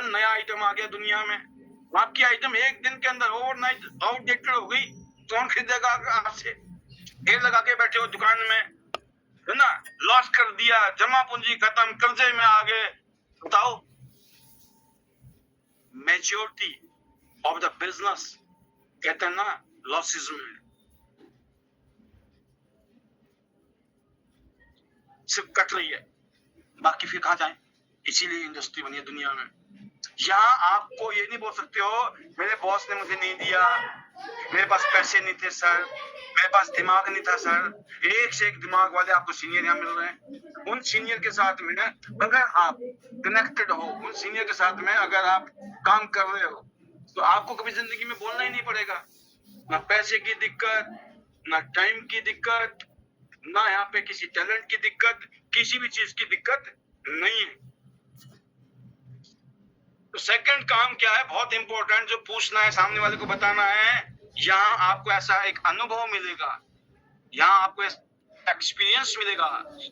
Sudden नया item आ गया दुनिया में, आपकी आइटम एक दिन के अंदर ओवरनाइट आउटडेटेड हो गई, कौन खरीदेगा आपसे? ढेर लगा के बैठे हो दुकान में, है ना, लॉस कर दिया, जमा पूंजी खत्म, कर्जे में आ गए। बताओ, मेजोरिटी ऑफ द बिजनेस कहते हैं ना लॉसेस में, सिर्फ कट रही है, बाकी फिर कहाँ जाए? इसीलिए इंडस्ट्री बनी है दुनिया में। यहाँ आपको ये नहीं बोल सकते हो मेरे बॉस ने मुझे नहीं दिया, मेरे पास पैसे नहीं थे सर, मेरे पास दिमाग नहीं था सर। एक से एक दिमाग वाले आपको सीनियर यहाँ मिल रहे हैं। उन सीनियर के साथ में अगर आप कनेक्टेड हो, उन सीनियर के साथ में अगर आप काम कर रहे हो, तो आपको कभी जिंदगी में बोलना ही नहीं पड़ेगा। ना पैसे की दिक्कत, ना टाइम की दिक्कत, ना यहाँ पे किसी टैलेंट की दिक्कत, किसी भी चीज की दिक्कत नहीं है। तो सेकंड काम क्या है, बहुत इंपॉर्टेंट, जो पूछना है सामने वाले को बताना है। यहाँ आपको ऐसा एक अनुभव मिलेगा, यहाँ आपको एक्सपीरियंस मिलेगा,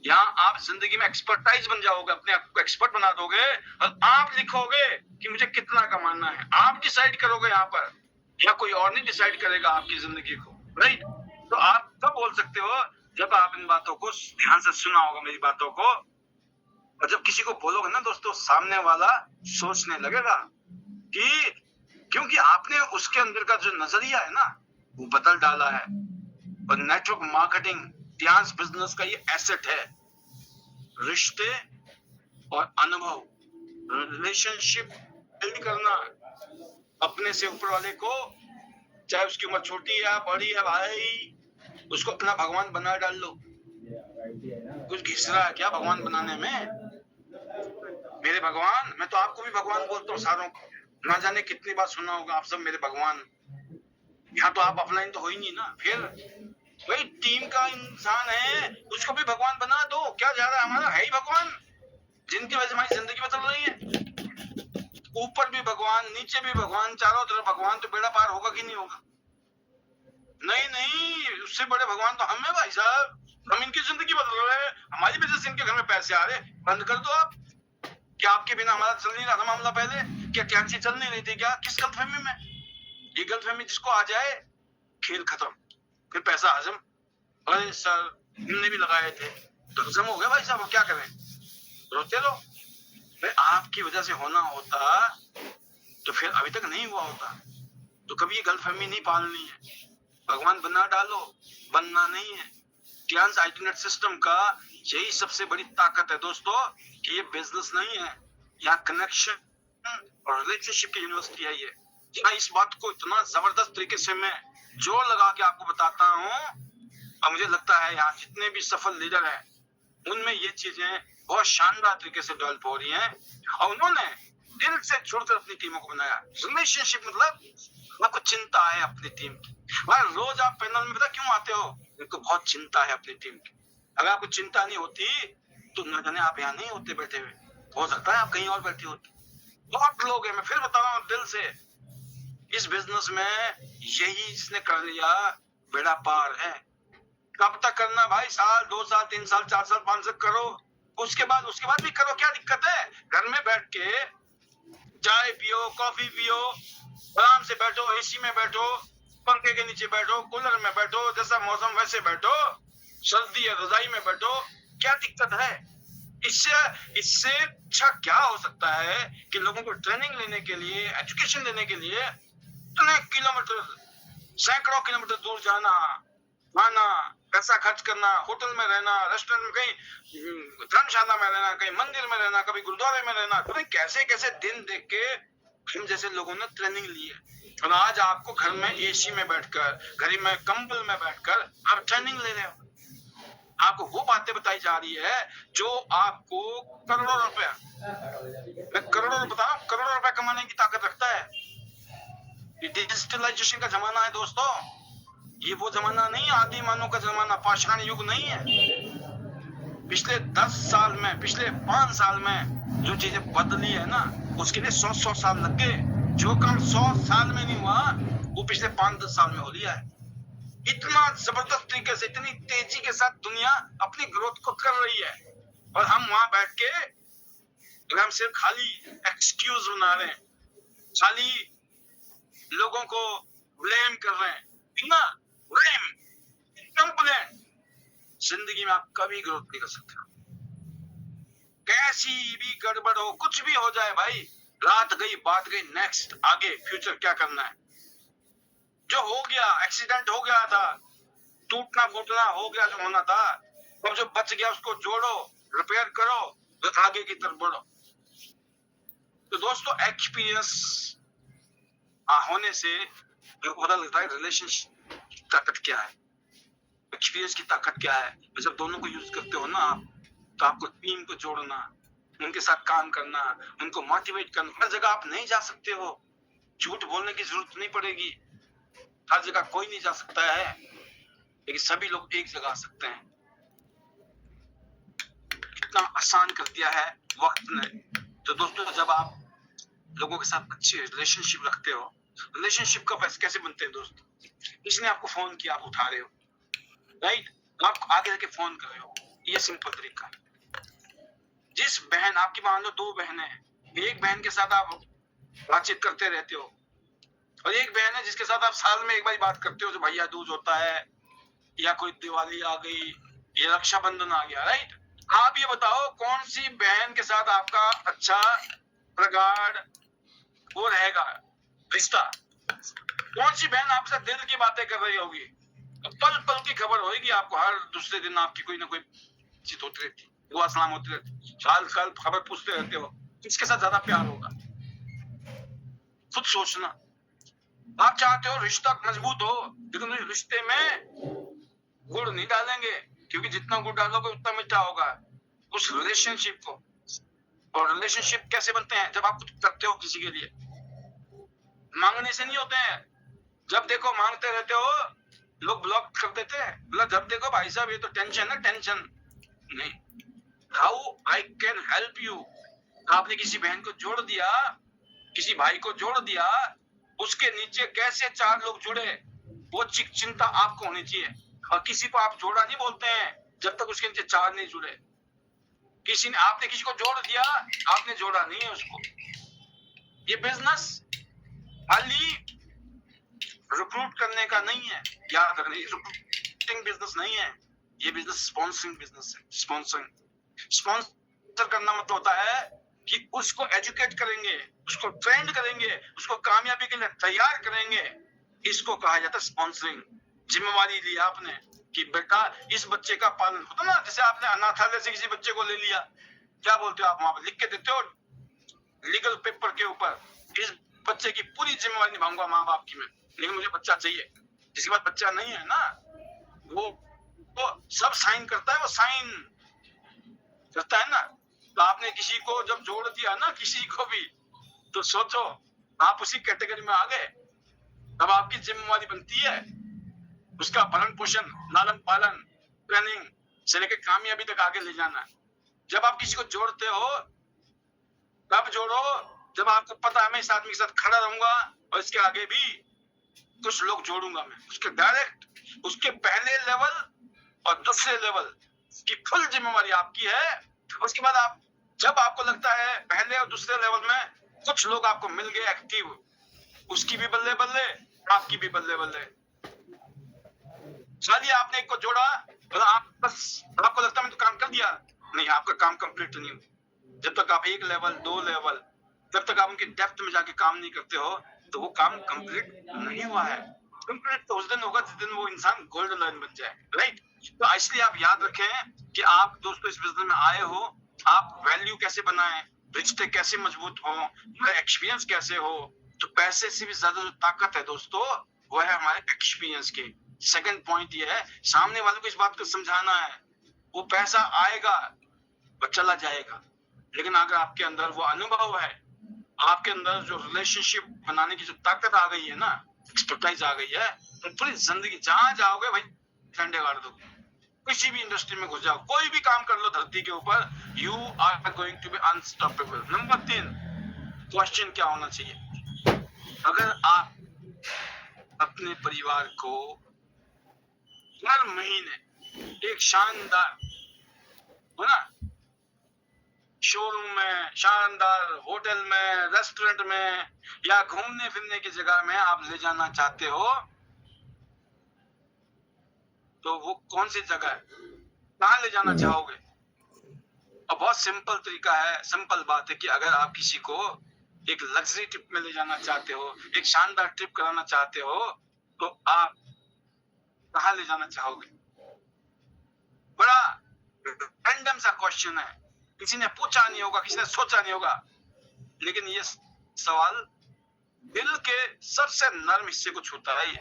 यहाँ आप जिंदगी में एक्सपर्टाइज बन जाओगे, अपने आप को एक्सपर्ट बना दोगे और आप लिखोगे कि मुझे कितना कमाना है। आप डिसाइड करोगे यहाँ पर, या कोई और नहीं डिसाइड करेगा आपकी जिंदगी को, राइट? तो आप तब बोल सकते हो जब आप इन बातों को ध्यान से सुना होगा, मेरी बातों को, और जब किसी को बोलोगे ना दोस्तों, सामने वाला सोचने लगेगा कि क्योंकि आपने उसके अंदर का जो नजरिया है ना वो बदल डाला है। और नेटवर्क मार्केटिंग ध्यान बिजनेस का ये एसेट है। रिश्ते और अनुभव, रिलेशनशिप बिल्ड करना अपने से ऊपर वाले को, चाहे उसकी उम्र छोटी है बड़ी है भाई, उसको अपना भगवान बना डाल लो। कुछ घिस रहा है क्या भगवान बनाने में? मेरे भगवान, मैं तो आपको भी भगवान बोलता हूँ सारों को, ना जाने कितनी बार सुना होगा आप सब मेरे भगवान। यहाँ तो आप ऑफलाइन तो हो ही नहीं ना। फिर भाई टीम का इंसान है, उसको भी भगवान बना दो। क्या जा रहा है? हमारा है ही भगवान, जिनकी वजह से हमारी जिंदगी बदल रही है। ऊपर भी भगवान, नीचे भी भगवान, चारों तरफ भगवान, तो बेड़ा पार होगा कि नहीं होगा? नहीं नहीं, उससे बड़े भगवान तो हम है भाई साहब। हम इनकी जिंदगी बदल रहे हैं, हमारी वजह से इनके घर में पैसे आ रहे। बंद कर दो आप। क्या आपके बिना हमारा चल नहीं रहा था मामला पहले? क्या टैक्सी चल नहीं रही थी क्या? किस गलतफहमी में? ये गलतफहमी जिसको आ जाए, खेल खत्म, फिर पैसा हजम। अरे सर हमने भी लगाए थे तो हजम हो गया भाई साहब, क्या करें? रोते रहो। भाई आपकी वजह से होना होता तो फिर अभी तक नहीं हुआ होता। तो कभी ये गलतफहमी नहीं पालनी है। भगवान बना डालो, बनना नहीं है। ध्यान आइडेंटिटी सिस्टम का यही सबसे बड़ी ताकत है दोस्तों, कि ये बिजनेस नहीं है, यहाँ कनेक्शन और रिलेशनशिप की यूनिवर्सिटी है ये। यहाँ इस बात को इतना जबरदस्त तरीके से मैं जोर लगा के आपको बताता हूँ, और मुझे लगता है यहाँ जितने भी सफल लीडर हैं उनमें ये चीजें बहुत शानदार तरीके से डेवलप हो रही हैं, और उन्होंने दिल से छोड़कर अपनी टीमों को बनाया। रिलेशनशिप मतलब आपको चिंता है अपनी टीम की। भाई रोज आप पैनल में पता क्यों आते हो? इनको बहुत चिंता है अपनी टीम की। अगर आपको चिंता नहीं होती तो न जाने आप यहाँ नहीं होते बैठे हुए, हो सकता है आप कहीं और बैठे होते। बहुत लोग हैं, मैं फिर बता रहा हूँ दिल से, इस बिजनेस में यही जिसने कर लिया बेड़ा पार है। कब तक करना भाई? साल, 2 साल, 3 साल, 4 साल, 5 साल करो, उसके बाद भी करो, क्या दिक्कत है? घर में बैठ के चाय पियो, कॉफी पियो, आराम से बैठो, एसी में बैठो, पंखे के नीचे बैठो, कूलर में बैठो, जैसा मौसम वैसे बैठो, सर्दी है रजाई में बैठो, क्या दिक्कत है? इससे अच्छा क्या हो सकता है कि लोगों को ट्रेनिंग लेने के लिए, एजुकेशन लेने के लिए इतने किलोमीटर, सैकड़ों किलोमीटर दूर जाना, खाना, पैसा खर्च करना, होटल में रहना, रेस्टोरेंट में, कहीं धर्मशाला में रहना, कहीं मंदिर में रहना, कभी गुरुद्वारे में रहना। तो कैसे कैसे दिन देख के हम जैसे लोगों ने ट्रेनिंग ली है, और आज आपको घर में एसी में बैठकर, घर में कंबल में बैठकर आप ट्रेनिंग ले रहे हो। आपको वो बातें बताई जा रही है जो आपको करोड़ों रुपया, मैं करोड़ों बता रहा हूँ, करोड़ों रुपया कमाने की ताकत रखता है। डिजिटलाइजेशन का जमाना है दोस्तों, ये वो जमाना नहीं, आदि मानव का जमाना, पाषाण युग नहीं है। पिछले 10 साल में, पिछले 5 साल में जो चीजें बदली है ना, उसके लिए 100 साल लग गए। जो काम 100 साल में नहीं हुआ वो पिछले 5-10 साल में हो लिया है। इतना जबरदस्त तरीके से, इतनी तेजी के साथ दुनिया अपनी ग्रोथ को कर रही है, और हम वहां बैठ के अगर हम सिर्फ खाली एक्सक्यूज बना रहे हैं, खाली लोगों को ब्लेम कर रहे हैं, ना ब्लेम कंप्लेंट, जिंदगी में आप कभी ग्रोथ नहीं कर सकते। कैसी भी गड़बड़ हो, कुछ भी हो जाए भाई, रात गई बात गई, नेक्स्ट आगे फ्यूचर क्या करना है। जो हो गया, एक्सीडेंट हो गया था, टूटना फूटना हो गया, जो होना था, अब जो बच गया उसको जोड़ो, रिपेयर करो, तो आगे की तरफ बढ़ो। तो दोस्तों एक्सपीरियंस होने से पता लगता है रिलेशनशिप की ताकत क्या है, एक्सपीरियंस की ताकत क्या है। जब दोनों को यूज करते हो ना आप, तो आपको टीम को जोड़ना, उनके साथ काम करना, उनको मोटिवेट करना। हर जगह आप नहीं जा सकते हो, झूठ बोलने की जरूरत नहीं पड़ेगी, हर जगह कोई नहीं जा सकता है, लेकिन सभी लोग एक जगह आ सकते हैं। इतना आसान कर दिया है वक्त ने। तो दोस्तों जब आप लोगों के साथ अच्छे रिलेशनशिप रखते हो, रिलेशनशिप का कैसे बनते हैं दोस्त, इसने आपको फोन किया, आप उठा रहे हो, राइट, आप आगे जाके फोन कर रहे हो, ये सिंपल तरीका। जिस बहन आपकी, मान लो 2 बहनें हैं, एक बहन के साथ आप बातचीत करते रहते हो, और एक बहन है जिसके साथ आप साल में एक बार बात करते हो, जो भैया दूज होता है, या कोई दिवाली आ गई, या रक्षाबंधन आ गया, राइट। आप ये बताओ कौन सी बहन के साथ आपका अच्छा प्रगाढ़ वो रहेगा रिश्ता, कौन सी बहन आपसे दिल की बातें कर रही होगी, पल पल की खबर होगी आपको, हर दूसरे दिन आपकी कोई ना कोई चीज होती रहती, दुआ सलाम होती रहती, साल साल खबर पूछते रहते हो, किसके साथ ज्यादा प्यार होगा, खुद सोचना। आप चाहते हो रिश्ता मजबूत हो, लेकिन उस रिश्ते में गुड़ नहीं डालेंगे, क्योंकि जितना गुड़ डालोगे उतना मीठा होगा उस रिलेशनशिप को। और रिलेशनशिप कैसे बनते हैं, जब आप कुछ करते हो किसी के लिए, मांगने से नहीं होते हैं। जब देखो मांगते रहते हो, लोग ब्लॉक कर देते हैं, मतलब जब देखो भाई साहब ये तो टेंशन है, टेंशन नहीं। How I can help you, आपने किसी बहन को जोड़ दिया, किसी भाई को जोड़ दिया, उसके नीचे कैसे 4 लोग जुड़े, वो चिंता आपको होनी चाहिए। और किसी को आप जोड़ा नहीं बोलते हैं जब तक उसके नीचे 4 नहीं जुड़े। किसी ने, आपने किसी को जोड़ दिया, आपने जोड़ा नहीं है उसको। ये बिजनेस खाली रिक्रूट करने का नहीं है, याद रखना, रिक्रूटिंग बिजनेस नहीं है, ये बिजनेस स्पॉन्सरिंग बिजनेस है। स्पॉन्सर करना मतलब होता है कि उसको एजुकेट करेंगे, उसको ट्रेंड करेंगे, उसको कामयाबी के लिए तैयार करेंगे, इसको कहा जाता है स्पॉन्सरिंग। जिम्मेवारी ली आपने कि बेटा इस बच्चे का पालन होता ना, जैसे आपने अनाथालय से किसी बच्चे को ले लिया, क्या बोलते हो आप, वहां पर लिख के देते हो लीगल पेपर के ऊपर, इस बच्चे की पूरी जिम्मेवारी निभाऊंगा माँ बाप की मैं, लेकिन मुझे बच्चा चाहिए। जिसके पास बच्चा नहीं है ना, वो सब साइन करता है, वो साइन करता है ना। तो आपने किसी को जब जोड़ दिया ना, किसी को भी, तो सोचो आप उसी कैटेगरी में आ गए। तब आपकी जिम्मेवारी बनती है उसका भरण पोषण, लालन पालन, ट्रेनिंग से लेकर कामयाबी तक आगे ले जाना। जब आप किसी को जोड़ते हो तब जोड़ो जब आपको पता है मैं इस आदमी के साथ खड़ा रहूंगा और इसके आगे भी कुछ लोग जोड़ूंगा मैं, उसके डायरेक्ट, उसके पहले लेवल और दूसरे लेवल की फुल जिम्मेवारी आपकी है। उसके बाद आप, जब आपको लगता है पहले और दूसरे लेवल में कुछ लोग आपको मिल गए एक्टिव, उसकी भी बल्ले बल्ले, आपकी भी बल्ले बल्ले। चलिए आपने एक को जोड़ा, मतलब आप बस, आपको लगता है मैं तो काम कर दिया, नहीं, आपका काम कंप्लीट नहीं हुआ। जब तक आप 1 लेवल 2 लेवल, जब तक आप उनकी डेप्थ में जाके काम नहीं करते हो, तो वो काम कंप्लीट नहीं हुआ है। कंप्लीट तो उस दिन होगा जिस दिन वो इंसान गोल्ड लाइन बन जाए, राइट। तो इसलिए आप याद रखें कि आप दोस्तों इस बिजनेस में आए हो, आप वैल्यू कैसे बनाएं, रिश्ते कैसे मजबूत हो, एक्सपीरियंस कैसे हो। तो पैसे से भी ज्यादा जो ताकत है दोस्तों, वो है हमारे एक्सपीरियंस की। सेकंड पॉइंट ये है, सामने वाले को इस बात को समझाना है, वो पैसा आएगा और चला जाएगा, लेकिन अगर आपके अंदर वो अनुभव है, आपके अंदर जो रिलेशनशिप बनाने की जो ताकत आ गई है ना, एक्सपर्टाइज आ गई है, तो पूरी जिंदगी जहां जाओगे भाई झंडे गाड़ दो, किसी भी इंडस्ट्री में घुस जाओ, कोई भी काम कर लो धरती के ऊपर, you are going to be unstoppable. Number 3 question क्या होना चाहिए, अगर आप अपने परिवार को हर महीने एक शानदार, है ना, शोरूम में, शानदार होटल में, रेस्टोरेंट में या घूमने फिरने की जगह में आप ले जाना चाहते हो, तो वो कौन सी जगह है, कहाँ ले जाना चाहोगे? और बहुत सिंपल तरीका है, सिंपल बात है कि अगर आप किसी को एक लग्जरी ट्रिप में ले जाना चाहते हो, एक शानदार ट्रिप कराना चाहते हो, तो आप कहाँ ले जाना चाहोगे? बड़ा रैंडम सा क्वेश्चन है, किसी ने पूछा नहीं होगा, किसी ने सोचा नहीं होगा, लेकिन ये सवाल दिल के सबसे नर्म हिस्से को छूता है। ये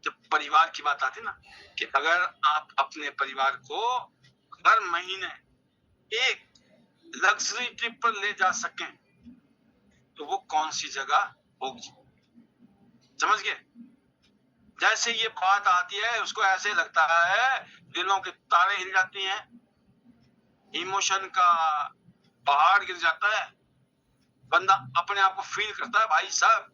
जब परिवार की बात आती ना, कि अगर आप अपने परिवार को हर महीने एक लग्जरी ट्रिप पर ले जा सकें, तो वो कौन सी जगह होगी? समझ गए? जैसे ये बात आती है, उसको ऐसे लगता है दिलों के तारे हिल जाती हैं, इमोशन का पहाड़ गिर जाता है, बंदा अपने आप को फील करता है भाई साहब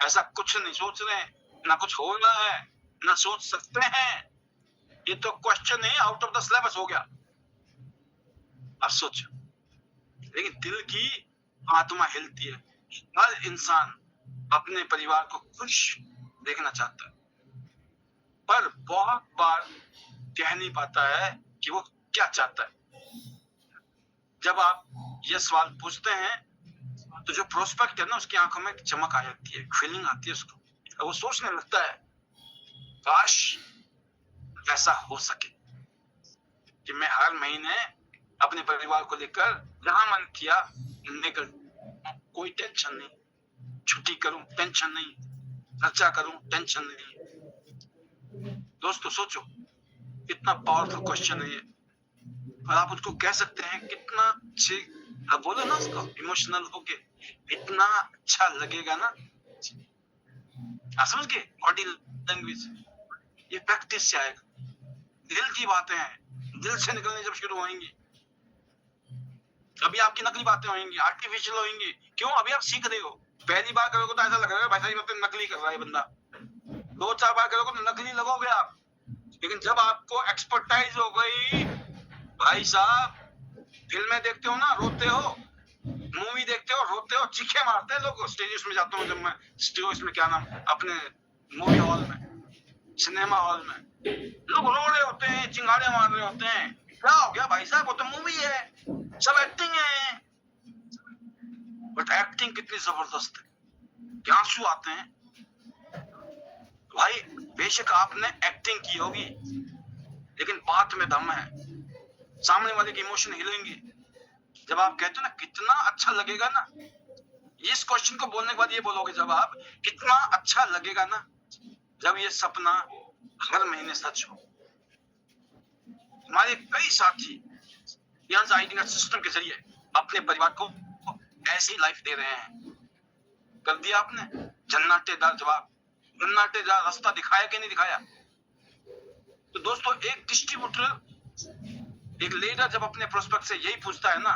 ऐसा कुछ नहीं सोच रहे हैं, ना कुछ हो रहा है, ना सोच सकते हैं, ये तो question he out of the syllabus हो गया। अब सोचो, लेकिन दिल की आत्मा हिलती है, हर इंसान अपने परिवार को खुश देखना चाहता है, पर बहुत बार कह नहीं पाता है कि वो क्या चाहता है। जब आप ये सवाल पूछते हैं, तो जो प्रोस्पेक्ट है ना, उसकी आंखों में चमक आ जाती है, फीलिंग आती है उसको, और वो सोचने लगता है काश ऐसा हो सके कि मैं हर महीने अपने परिवार को लेकर जहां मन किया निकल, कोई टेंशन नहीं, छुट्टी करूं टेंशन नहीं, खर्चा करूं टेंशन नहीं। दोस्तों सोचो, कितना पावरफुल क्वेश्चन है ये, और आप उसको कह सकते हैं कितना अच्छे, आप बोलो ना उसको इमोशनल होके, इतना अच्छा लगेगा ना। आप समझ गए? बॉडी लैंग्वेज ये प्रैक्टिस से आएगा, दिल की बातें हैं, दिल से निकलने जब शुरू होंगी, अभी आपकी नकली बातें होंगी, आर्टिफिशियल होंगी। क्यों? अभी आप सीख रहे हो, पहली बार करोगे तो ऐसा लगेगा भाई साहब ये नकली कर रहा है बंदा, 2-4 बार करोगे तो नकली लगोगे आप, लेकिन जब आपको एक्सपर्टाइज हो गई, भाई साहब फिल्में देखते हो ना, रोते हो, मूवी देखते हो रोते हो, चीखे मारते हैं लोग। स्टेजेस में जाता हूँ जब मैं, स्टेज में क्या नाम, अपने मूवी हॉल में, सिनेमा हॉल में, लोग रो रहे होते हैं, चिंगारे मार रहे होते हैं, क्या हो गया भाई साहब, वो तो मूवी है, सब एक्टिंग है। बट एक्टिंग कितनी जबरदस्त है, क्या आंसू आते हैं भाई। बेशक आपने एक्टिंग की होगी, लेकिन बात में दम है, सामने वाले की इमोशन हिलेंगे। जब आप कहते हो ना कितना अच्छा लगेगा ना, इस क्वेश्चन को बोलने के बाद ये बोलोगे जब आप, कितना अच्छा लगेगा ना जब ये सपना हर महीने सच हो। हमारे कई साथी यंग आइडिया सिस्टम के जरिए अपने परिवार को ऐसी लाइफ दे रहे हैं। कर दिया आपने जन्नतेदार जवाब, जन्नतेदार रास्ता दिखाया कि नहीं दिखाया? तो दोस्तों, एक डिस्ट्रीब्यूटर, एक लीडर जब अपने प्रोस्पेक्ट से यही पूछता है ना,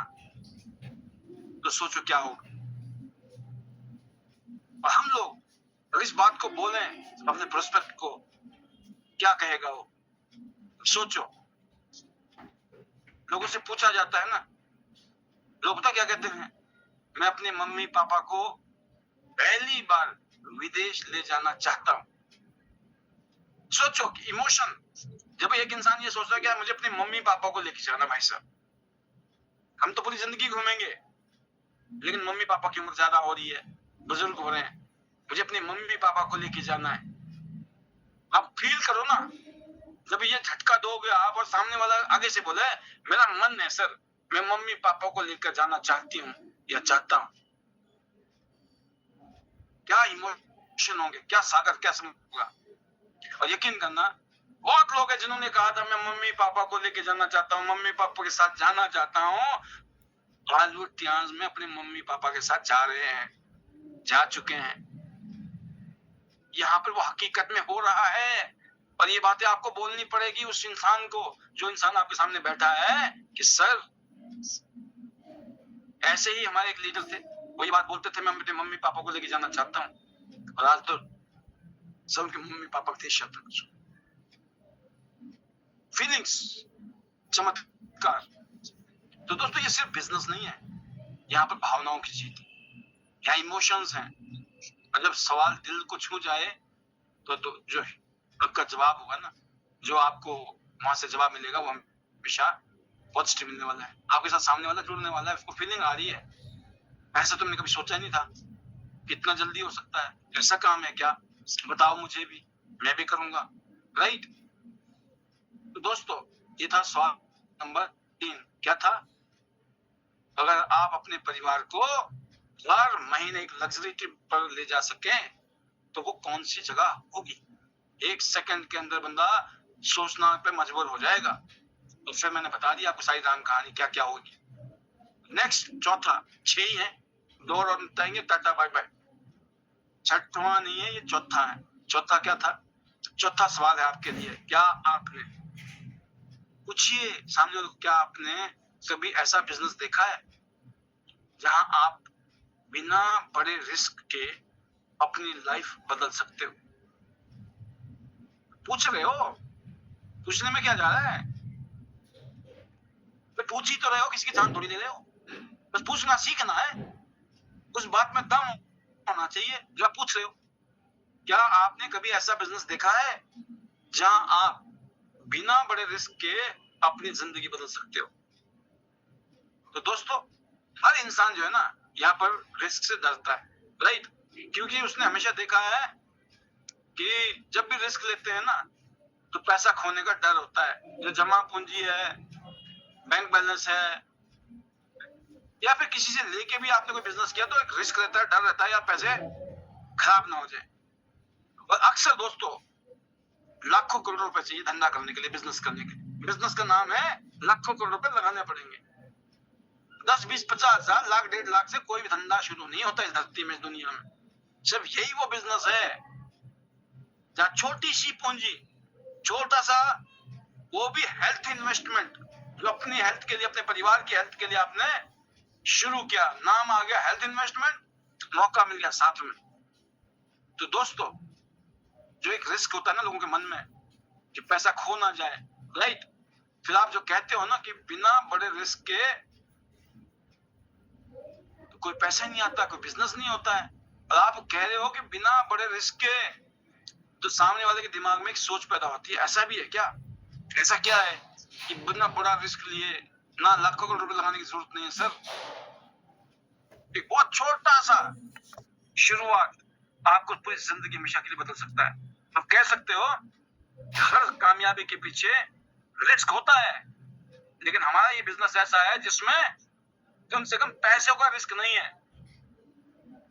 तो सोचो क्या होगा। और हम लोग इस बात को बोलें अपने प्रोस्पेक्ट को, क्या कहेगा वो? सोचो, लोगों से पूछा जाता है ना, लोग पता क्या कहते हैं, मैं अपने मम्मी पापा को पहली बार विदेश ले जाना चाहता हूं। सोचो कि इमोशन, जब एक इंसान ये सोचता है कि मुझे अपने मम्मी पापा को लेके जाना, भाई साहब हम तो पूरी जिंदगी घूमेंगे, लेकिन मम्मी पापा की उम्र ज्यादा हो रही है, बुजुर्ग हो रहे हैं, मुझे अपने मम्मी पापा को लेके जाना है। आप फील करो ना, जब ये झटका दोगे आप और सामने वाला आगे से बोले मेरा मन है सर, मैं मम्मी पापा को लेकर जाना चाहती हूँ या चाहता हूँ, क्या इमोशन होंगे, क्या सागर, क्या समझ। और यकीन करना, बहुत लोग हैं जिन्होंने कहा था मैं मम्मी पापा को लेके जाना चाहता हूँ, मम्मी पापा के साथ जाना चाहता हूँ, आज वो ट्रांस में अपने मम्मी पापा के साथ जा रहे हैं, जा चुके हैं। यहाँ पर वो हकीकत में हो रहा है, और ये बातें आपको बोलनी पड़ेगी उस इंसान को, जो इंसान आपके सामने बैठा है, कि सर ऐसे ही हमारे एक लीडर थे, वो ये बात बोलते थे मैं अपने मम्मी पापा को लेके जाना चाहता हूँ, और आज तो सब उनके मम्मी पापा थे शब्द। फीलिंग्स, चमत्कार, तो दोस्तों ये सिर्फ बिजनेस नहीं है, यहाँ पर भावनाओं की जीत, यहाँ इमोशंस हैं। और जब सवाल दिल को छू जाए तो जो आपका जवाब होगा ना, जो आपको वहां से जवाब मिलेगा वो हमेशा पॉजिटिव मिलने वाला है। आपके साथ सामने वाला जुड़ने वाला है, उसको फीलिंग आ रही है, ऐसा तुमने कभी सोचा नहीं था, कितना जल्दी हो सकता है, ऐसा काम है क्या, बताओ मुझे भी, मैं भी करूंगा, राइट। तो दोस्तों ये था सवाल नंबर 3। क्या था? अगर आप अपने परिवार को हर महीने एक लग्जरी ट्रिप पर ले जा सके तो वो कौन सी जगह होगी? 1 सेकंड के अंदर बंदा सोचना पे मजबूर हो जाएगा। तो फिर मैंने बता दिया आपको सारी राम कहानी क्या क्या होगी। नेक्स्ट, चौथा, 6 ही है, 2 और बताएंगे, टाटा बाय बाय। छठवां नहीं है, ये चौथा है। चौथा क्या था? चौथा सवाल है आपके लिए, क्या आपने, पूछिए सामने वालों को, क्या आपने कभी ऐसा बिजनेस देखा है जहां आप बिना बड़े रिस्क के अपनी लाइफ बदल सकते हो? पूछ रहे हो, पूछने में क्या जा रहा है? तो पूछ ही तो रहे हो, किसी की जान थोड़ी ले रहे हो, बस पूछना सीखना है, उस बात में दम होना चाहिए जो आप पूछ रहे हो। क्या आपने कभी ऐसा बिजनेस देखा है जहां आप बिना बड़े रिस्क के अपनी जिंदगी बदल सकते हो? तो दोस्तों हर इंसान जो है ना यहाँ पर रिस्क से डरता है, राइट, क्योंकि उसने हमेशा देखा है कि जब भी रिस्क लेते हैं ना तो पैसा खोने का डर होता है। जो जमा पूंजी है, बैंक बैलेंस है, या फिर किसी से लेके भी आपने कोई बिजनेस किया तो एक रिस्क रहता है, डर रहता है या पैसे खराब ना हो जाए। और अक्सर दोस्तों लाखों करोड़ रुपए चाहिए धंधा करने के लिए, बिजनेस करने के लिए। बिजनेस का नाम है, लाखों करोड़ रुपए लगाने पड़ेंगे। 10, 20, 50 हजार, लाख, 1.5 लाख से कोई भी धंधा शुरू नहीं होता इस धरती में, इस दुनिया में। सिर्फ यही वो बिजनेस है जहाँ छोटी सी पूंजी, छोटा सा, वो भी हेल्थ इन्वेस्टमेंट, जो अपनी हेल्थ के लिए, अपने परिवार की हेल्थ के लिए आपने शुरू किया, नाम आ गया हेल्थ इन्वेस्टमेंट, मौका मिल गया साथ में। तो दोस्तों जो एक रिस्क होता है ना लोगों के मन में कि पैसा खो ना जाए, राइट, फिर आप जो कहते हो ना कि बिना बड़े रिस्क के तो कोई पैसा नहीं आता, कोई बिजनेस नहीं होता है, और आप कह रहे हो कि बिना बड़े रिस्क के, तो सामने वाले के दिमाग में एक सोच पैदा होती है, ऐसा भी है क्या, ऐसा क्या है कि बिना बड़ा रिस्क लिए ना लाखों करोड़ रुपए लगाने की जरूरत नहीं है सर। एक बहुत छोटा सा शुरुआत आपको पूरी जिंदगी हमेशा के लिए बदल सकता है। आप कह सकते हो हर कामयाबी के पीछे रिस्क होता है, लेकिन हमारा ये बिजनेस ऐसा है जिसमें कम से कम पैसों का रिस्क नहीं है,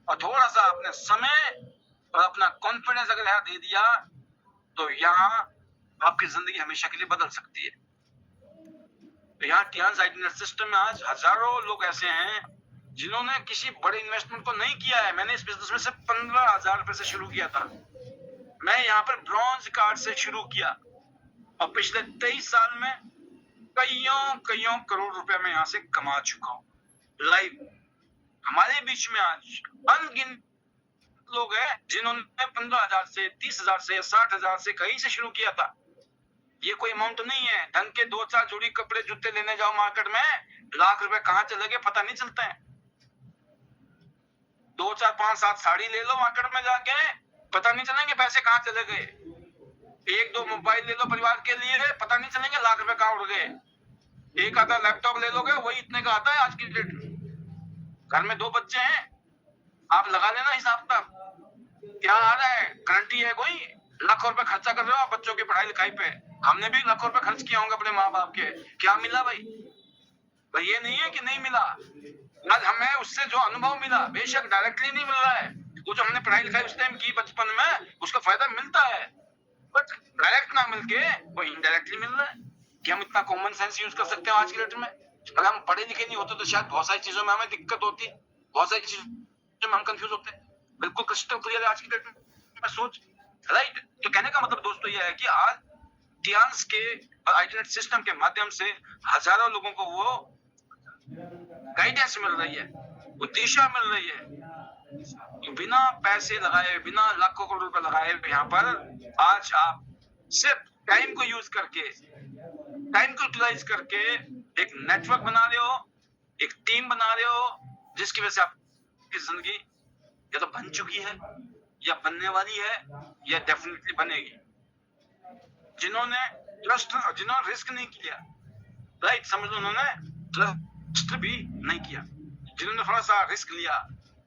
और थोड़ा सा अपने समय और अपना कॉन्फिडेंस अगर यहाँ दे दिया तो यहाँ आपकी जिंदगी हमेशा के लिए बदल सकती है। तो यहाँ टियान्स आइटनेट सिस्टम में आज हजारों लोग ऐसे हैं जिन्होंने किसी बड़े इन्वेस्टमेंट को नहीं किया है। मैंने इस बिजनेस में सिर्फ 15,000 रुपए से शुरू किया था। मैं यहाँ पर ब्रॉन्ज कार्ड से शुरू किया और पिछले 23 साल में कईयों करोड़ रुपए में यहाँ से कमा चुका हूँ। लाइव हमारे बीच में आज अनगिनत लोग हैं जिन्होंने 15,000 से, 30,000 से, 60,000 से कहीं से शुरू किया था। ये कोई अमाउंट नहीं है। ढंग के 2-4 जोड़ी कपड़े जूते लेने जाओ मार्केट में, लाख रुपए कहाँ चले गए पता नहीं चलता है। 2, 4, 5, 7 साड़ी ले लो मार्केट में जाके, पता नहीं चलेंगे पैसे कहाँ चले गए। 1, 2 मोबाइल ले लो परिवार के लिए, पता नहीं चलेंगे लाख रुपए कहाँ उड़ गए। एक आधा लैपटॉप ले लोगे, वही इतने का आता है आज की डेट में। घर में 2 बच्चे हैं, आप लगा लेना हिसाब किताब, क्या आ रहा है, गारंटी है कोई? लाखों रुपए खर्चा कर रहे हो आप बच्चों की पढ़ाई लिखाई पे। हमने भी लाखों रुपए खर्च किए होंगे अपने माँ बाप के, क्या मिला भाई? भाई ये नहीं है कि नहीं मिला, आज हमें उससे जो अनुभव मिला, बेशक डायरेक्टली नहीं मिल रहा है, वो जो हमने पढ़ाई लिखाई उस टाइम की बचपन में, उसका फायदा मिलता है, बट डायरेक्ट ना मिलके वो इनडायरेक्टली मिल रहा है कि हम इतना कॉमन सेंस यूज कर सकते हैं आज की डेट में। अगर हम पढ़े लिखे नहीं होते तो शायद बहुत सारी चीजों में हमें दिक्कत होती, बहुत सारी चीजों में हम कंफ्यूज होते। बिल्कुल क्रिस्टल क्लियर है आज की डेट में सोच, राइट। तो कहने का मतलब दोस्तों ये है कि आज टियान्स के और आइटनेट सिस्टम के माध्यम से हजारों लोगों को वो गाइडेंस मिल रही है, वो दिशा मिल रही है। बिना पैसे लगाए, बिना लाखों करोड़ रुपए लगाए, यहाँ पर आज आप सिर्फ टाइम को यूज करके, टाइम को यूटिलाइज करके एक नेटवर्क बना रहे हो एक टीम बना रहे हो जिसकी वजह से आपकी जिंदगी या तो बन चुकी है या बनने वाली है या डेफिनेटली बनेगी। जिन्होंने रिस्क नहीं किया, राइट, समझ लो, उन्होंने ट्रस्ट भी नहीं किया। जिन्होंने थोड़ा सा रिस्क लिया,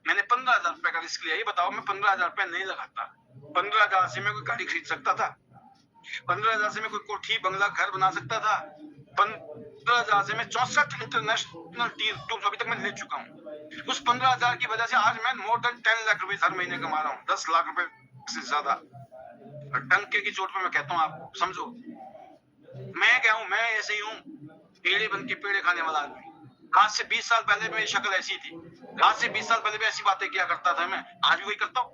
मैंने 15,000 रुपए का रिस्क लिया, ये बताओ मैं 15,000 रुपए नहीं लगाता। 15,000 से मैं कोई गाड़ी खरीद सकता था, 15,000 से मैं कोई कोठी बंगला घर बना सकता था, 15,000 से मैं 64 इंटरनेशनल टूर अभी तक मैं ले चुका हूँ। उस 15,000 की वजह से आज मैं मोर देन 10 लाख रुपए हर महीने कमा रहा हूँ, 10 लाख रुपए से ज्यादा। टंके की चोट पे मैं कहता हूँ, आप समझो मैं क्या हूँ, मैं ऐसे ही हूँ, पेड़े बन के पेड़े खाने वाला आदमी। आज से 20 साल पहले मेरी शक्ल ऐसी थी, आज से 20 साल पहले भी ऐसी बातें किया करता था मैं, आज भी वही करता हूँ।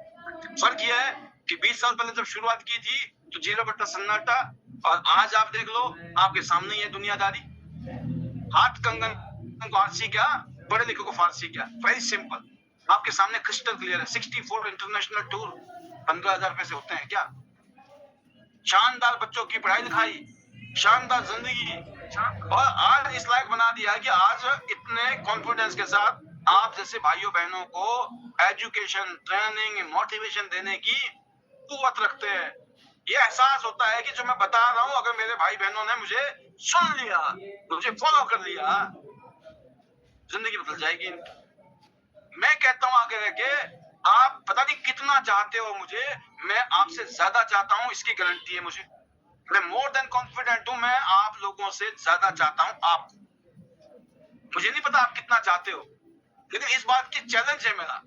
फर्क यह है कि 20 साल पहले जब शुरुआत की थी तो 0 सन्नाटा, और आज आप देख लो आपके सामने ही है दुनियादारी। हाथ कंगन को आरसी क्या, पढ़े लिखे को फारसी क्या, वेरी सिंपल, आपके सामने क्रिस्टल क्लियर है। 64 इंटरनेशनल टूर 15,000 रुपए से होते हैं क्या? शानदार बच्चों की पढ़ाई लिखाई, शानदार जिंदगी, और आज इस लायक बना दिया है कि आज इतने कॉन्फिडेंस के साथ आप जैसे भाइयों बहनों को एजुकेशन, ट्रेनिंग, मोटिवेशन देने की कुव्वत रखते हैं। ये एहसास होता है कि जो मैं बता रहा हूं, अगर मेरे भाई बहनों ने मुझे सुन लिया, मुझे फॉलो कर लिया, जिंदगी बदल जाएगी। मैं कहता हूं आगे रह के, आप पता नहीं कितना चाहते हो मुझे, मैं आपसे ज्यादा चाहता हूं, इसकी गारंटी है मुझे। मैं मोर देन कॉन्फिडेंट हूं, मैं आप लोगों से ज्यादा चाहता हूं आप। मुझे नहीं पता आप कितना चाहते हो, लेकिन इस बात की चैलेंज है मेरा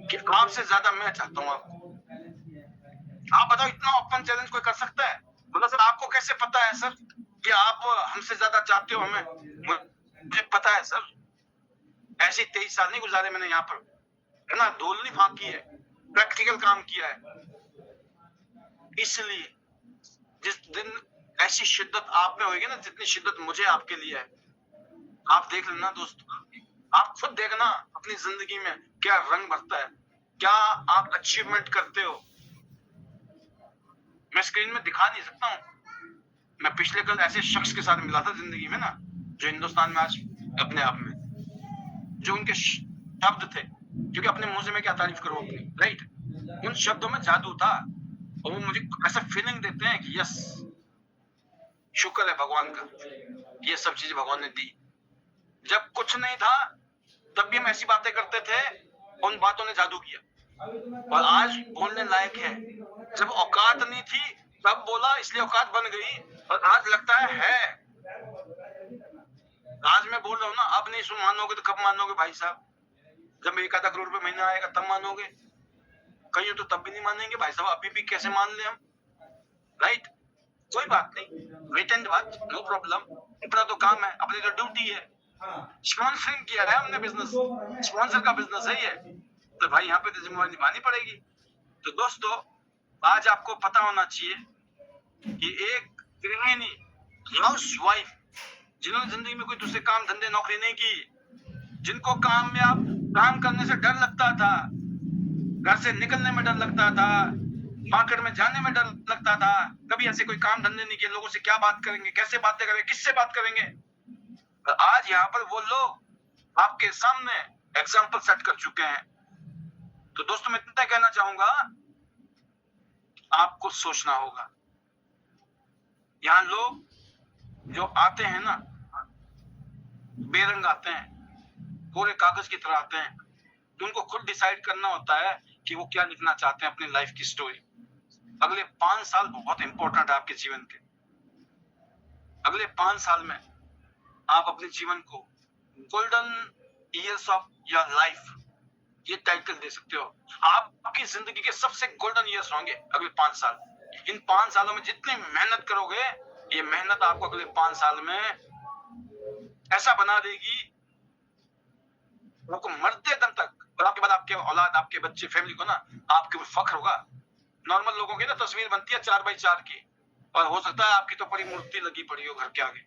कि आपसे ज्यादा मैं चाहता हूं आपको। आप बताओ, इतना ओपन चैलेंज कोई कर सकता है? बोला सर आपको कैसे पता है सर कि आप हमसे ज्यादा चाहते हो हमें? मुझे पता है सर, ऐसे 23 साल नहीं गुजारे मैंने यहाँ पर, है ना, धूल नहीं फांकी है, प्रैक्टिकल काम किया है। इसलिए जिस दिन ऐसी शिद्दत आप में होगी ना, जितनी शिद्दत मुझे आपके लिए है, आप देख लेना दोस्तों, आप खुद देखना अपनी जिंदगी में क्या रंग भरता है, क्या आप अचीवमेंट करते हो। मैं स्क्रीन में दिखा नहीं सकता हूँ। मैं पिछले कल ऐसे शख्स के साथ मिला था जिंदगी में ना, जो हिंदुस्तान में आज अपने आप में, जो उनके शब्द थे, क्योंकि अपने मुंह से मैं क्या तारीफ करूं अपनी, राइट, उन शब्दों में जादू था, और वो मुझे ऐसा फीलिंग देते हैं कि यस, शुक्र है भगवान का, ये सब चीजें भगवान ने दी। जब कुछ नहीं था तब भी हम ऐसी बातें करते थे, उन बातों ने जादू किया, और आज बोलने लायक है। जब औकात नहीं थी तब बोला, इसलिए औकात बन गई, और आज लगता है। आज मैं बोल रहा हूँ ना, अब नहीं मानोगे तो कब मानोगे भाई साहब? जब 1 आधा करोड़ रुपए महीना आएगा तब मानोगे, कहीं तो तब भी नहीं मानेंगे भाई साहब, अभी भी कैसे मान ले हम, राइट? कोई बात नहीं, wait and watch, no problem, अपना तो काम है, अपनी तो ड्यूटी है। स्पॉन्सरिंग किया है हमने, बिजनेस स्पॉन्सर का बिजनेस है ये, तो भाई यहाँ पे तो जिम्मेवारी निभानी पड़ेगी। तो दोस्तों, आज आपको पता होना चाहिए कि एक गृहिणी, हाउस वाइफ, जिन्होंने जिंदगी में कोई दूसरे काम धंधे नौकरी नहीं की, जिनको काम में आप काम करने से डर लगता था, घर से निकलने में डर लगता था, मार्केट में जाने में डर लगता था, कभी ऐसे कोई काम धंधे नहीं किए, लोगों से क्या बात करेंगे, कैसे बातें करेंगे, किससे बात करेंगे, आज यहाँ पर वो लोग आपके सामने एग्जाम्पल सेट कर चुके हैं। तो दोस्तों, मैं इतना कहना चाहूंगा, आपको सोचना होगा। यहाँ लोग जो आते हैं ना, बेरंग आते हैं, पूरे कागज की तरह आते हैं, तो उनको खुद डिसाइड करना होता है कि वो क्या लिखना चाहते हैं अपनी लाइफ की स्टोरी। अगले 5 साल बहुत इंपॉर्टेंट है आपके जीवन के। अगले 5 साल में आप अपने जीवन को golden years of your life, ये टाइटल दे सकते हो। आपकी जिंदगी के सबसे गोल्डन ईयर्स होंगे अगले 5 साल। इन 5 सालों में जितनी मेहनत करोगे, ये मेहनत आपको अगले 5 साल में ऐसा बना देगी, आपको मरते दम तक, और आपके बाद आपके औलाद, आपके बच्चे, फैमिली को ना आपके ऊपर फख्र होगा। नॉर्मल लोगों की ना तस्वीर बनती है 4x4 की, और हो सकता है आपकी तो बड़ी मूर्ति लगी पड़ी हो घर के आगे।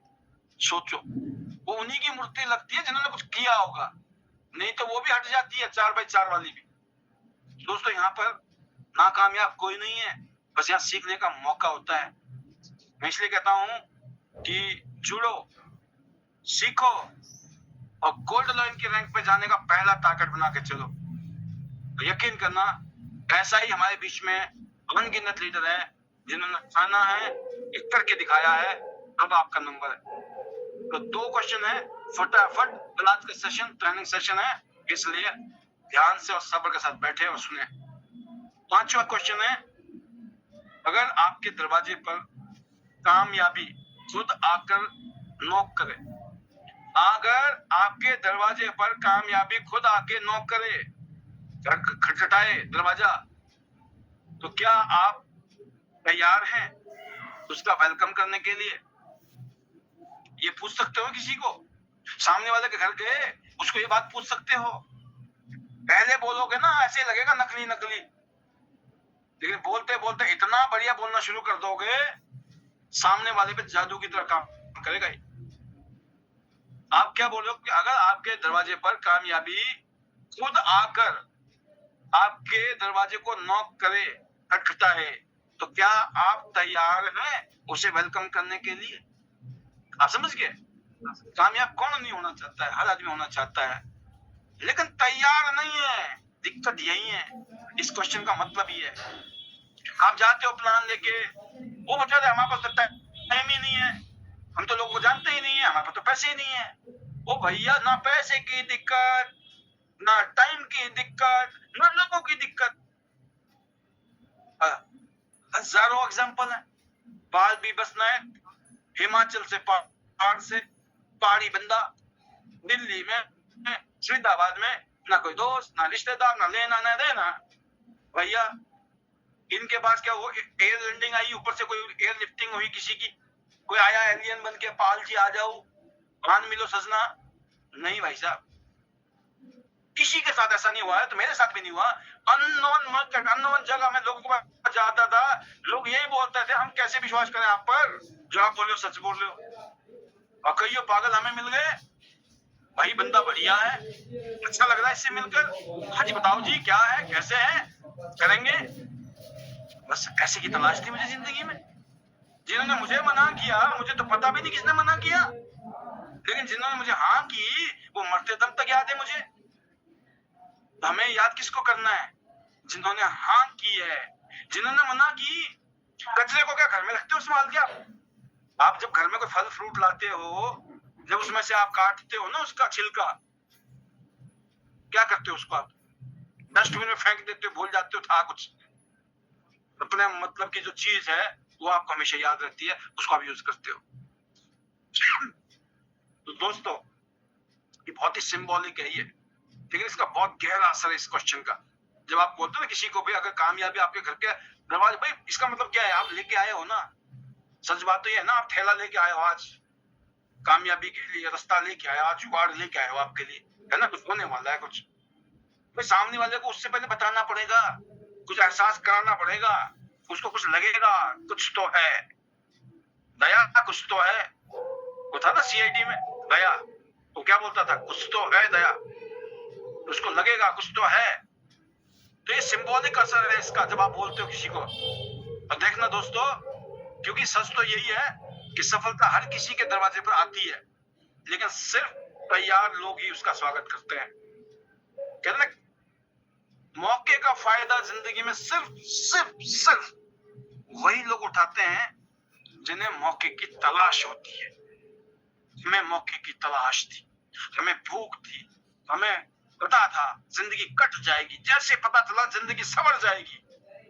सोचो, वो उन्हीं की मूर्ति लगती है जिन्होंने कुछ किया होगा, नहीं तो वो भी हट जाती है 4x4 वाली भी। दोस्तों, यहाँ पर नाकामयाब कोई नहीं है, बस यहाँ सीखने का मौका होता है। मैं इसलिए कहता हूं कि जुड़ो, सीखो, और गोल्ड लॉइन के रैंक पे जाने का पहला टारगेट बना के चलो। यकीन करना, ऐसा ही हमारे बीच में अनगिनत लीडर है जिन्होंने खाना है, एक करके दिखाया है। अब आपका नंबर है। तो 2 क्वेश्चन है, फटाफट। कल आज का सेशन ट्रेनिंग सेशन है, इसलिए ध्यान से और सब्र के साथ बैठे और सुने। 5वां क्वेश्चन है, अगर आपके दरवाजे पर कामयाबी खुद आकर नॉक करे, अगर आपके दरवाजे पर कामयाबी खुद आके नॉक करे, खटखटाए दरवाजा, तो क्या आप तैयार हैं उसका वेलकम करने के लिए? ये पूछ सकते हो किसी को, सामने वाले के घर गए उसको ये बात पूछ सकते हो। पहले बोलोगे ना ऐसे लगेगा नकली नकली, लेकिन बोलते बोलते इतना बढ़िया बोलना शुरू कर दोगे, सामने वाले पे जादू की तरह काम करेगा ही। आप क्या बोलो कि अगर आपके दरवाजे पर कामयाबी खुद आकर आपके दरवाजे को नॉक करे, खटखटाए, तो क्या आप तैयार हैं उसे वेलकम करने के लिए? आप समझ गए? कामयाब कौन नहीं होना चाहता है, हर आदमी होना चाहता है, लेकिन तैयार नहीं है। दिक्कत यही है। इस क्वेश्चन का मतलब ये है, आप जाते हो प्लान लेके, वो बता रहे हमारे पास टाइम ही नहीं है, हम तो लोगों को जानते ही नहीं है, हमारे पास तो पैसे ही नहीं है। ओ भैया, ना पैसे की दिक्कत, ना टाइम की दिक्कत, ना लोगों की दिक्कत, हजारों एग्जांपल है। बाल भी बसना है, हिमाचल से पहाड़ से पहाड़ी बंदा, दिल्ली में, फरीदाबाद में, ना कोई दोस्त, ना रिश्तेदार, ना लेना ना देना। भैया, इनके पास क्या वो एयर लैंडिंग आई, ऊपर से कोई एयर लिफ्टिंग हुई किसी की, कोई आया एलियन बन के, पाल जी आ जाओ, मान मिलो सजना? नहीं भाई साहब, किसी के साथ ऐसा नहीं हुआ है, तो मेरे साथ भी नहीं हुआ। अननोन मार्केट, अननोन जगह में लोगों को जाता था, लोग यही बोलते थे हम कैसे विश्वास करें आप पर, जो आप बोल रहे हो सच बोल रहे हो। और कहियो पागल हमें मिल गए, भाई बंदा बढ़िया है, अच्छा लग रहा है इससे मिलकर, हाँ जी बताओ जी क्या है, कैसे है, करेंगे। बस ऐसे की तलाश थी मुझे जिंदगी में। जिन्होंने मुझे मना किया, मुझे तो पता भी नहीं किसने मना किया, लेकिन जिन्होंने मुझे हाँ की, वो मरते दम तक याद है मुझे। तो हमें याद किसको करना है? जिन्होंने हाँ की है। जिन्होंने मना की, कचरे को क्या घर में रखते हो संभाल के? आप जब घर में कोई फल फ्रूट लाते हो, जब उसमें से आप काटते हो ना उसका छिलका, क्या करते हो उसको? आप डस्टबिन में फेंक देते हो, भूल जाते हो था कुछ। अपने मतलब की जो चीज है वो आपको हमेशा याद रहती है, उसको आप यूज करते हो। तो दोस्तों, ये बहुत ही सिंबॉलिक है ये, लेकिन इसका बहुत गहरा असर है इस क्वेश्चन का। जब आप बोलते हो ना किसी को भी, अगर कामयाबी आपके घर के दरवाजे, भाई इसका मतलब क्या है? आप लेके आए हो ना, सच बात तो ये है ना, आप थैला लेके आए हो आज कामयाबी के लिए, रास्ता लेके आए, आज जुगाड़ लेके आए हो आपके लिए, है ना, कुछ होने वाला है कुछ। भाई सामने वाले को उससे पहले बताना पड़ेगा, कुछ एहसास कराना पड़ेगा, उसको कुछ लगेगा कुछ तो है, दया कुछ तो है। वो था ना सीआईडी में दया, वो क्या बोलता था? कुछ तो है दया, उसको लगेगा कुछ तो है। तो ये सिंबॉलिक असर है इसका जब आप बोलते हो किसी को। और देखना दोस्तों, क्योंकि सच तो यही है कि सफलता हर किसी के दरवाजे पर आती है, लेकिन सिर्फ तैयार लोग ही उसका स्वागत करते हैं। कहते हैं मौके का फायदा जिंदगी में सिर्फ वही लोग उठाते हैं जिन्हें मौके की तलाश होती है। हमें मौके की तलाश थी, हमें भूख थी, हमें पता था जिंदगी कट जाएगी, जैसे पता चला जिंदगी संवर जाएगी,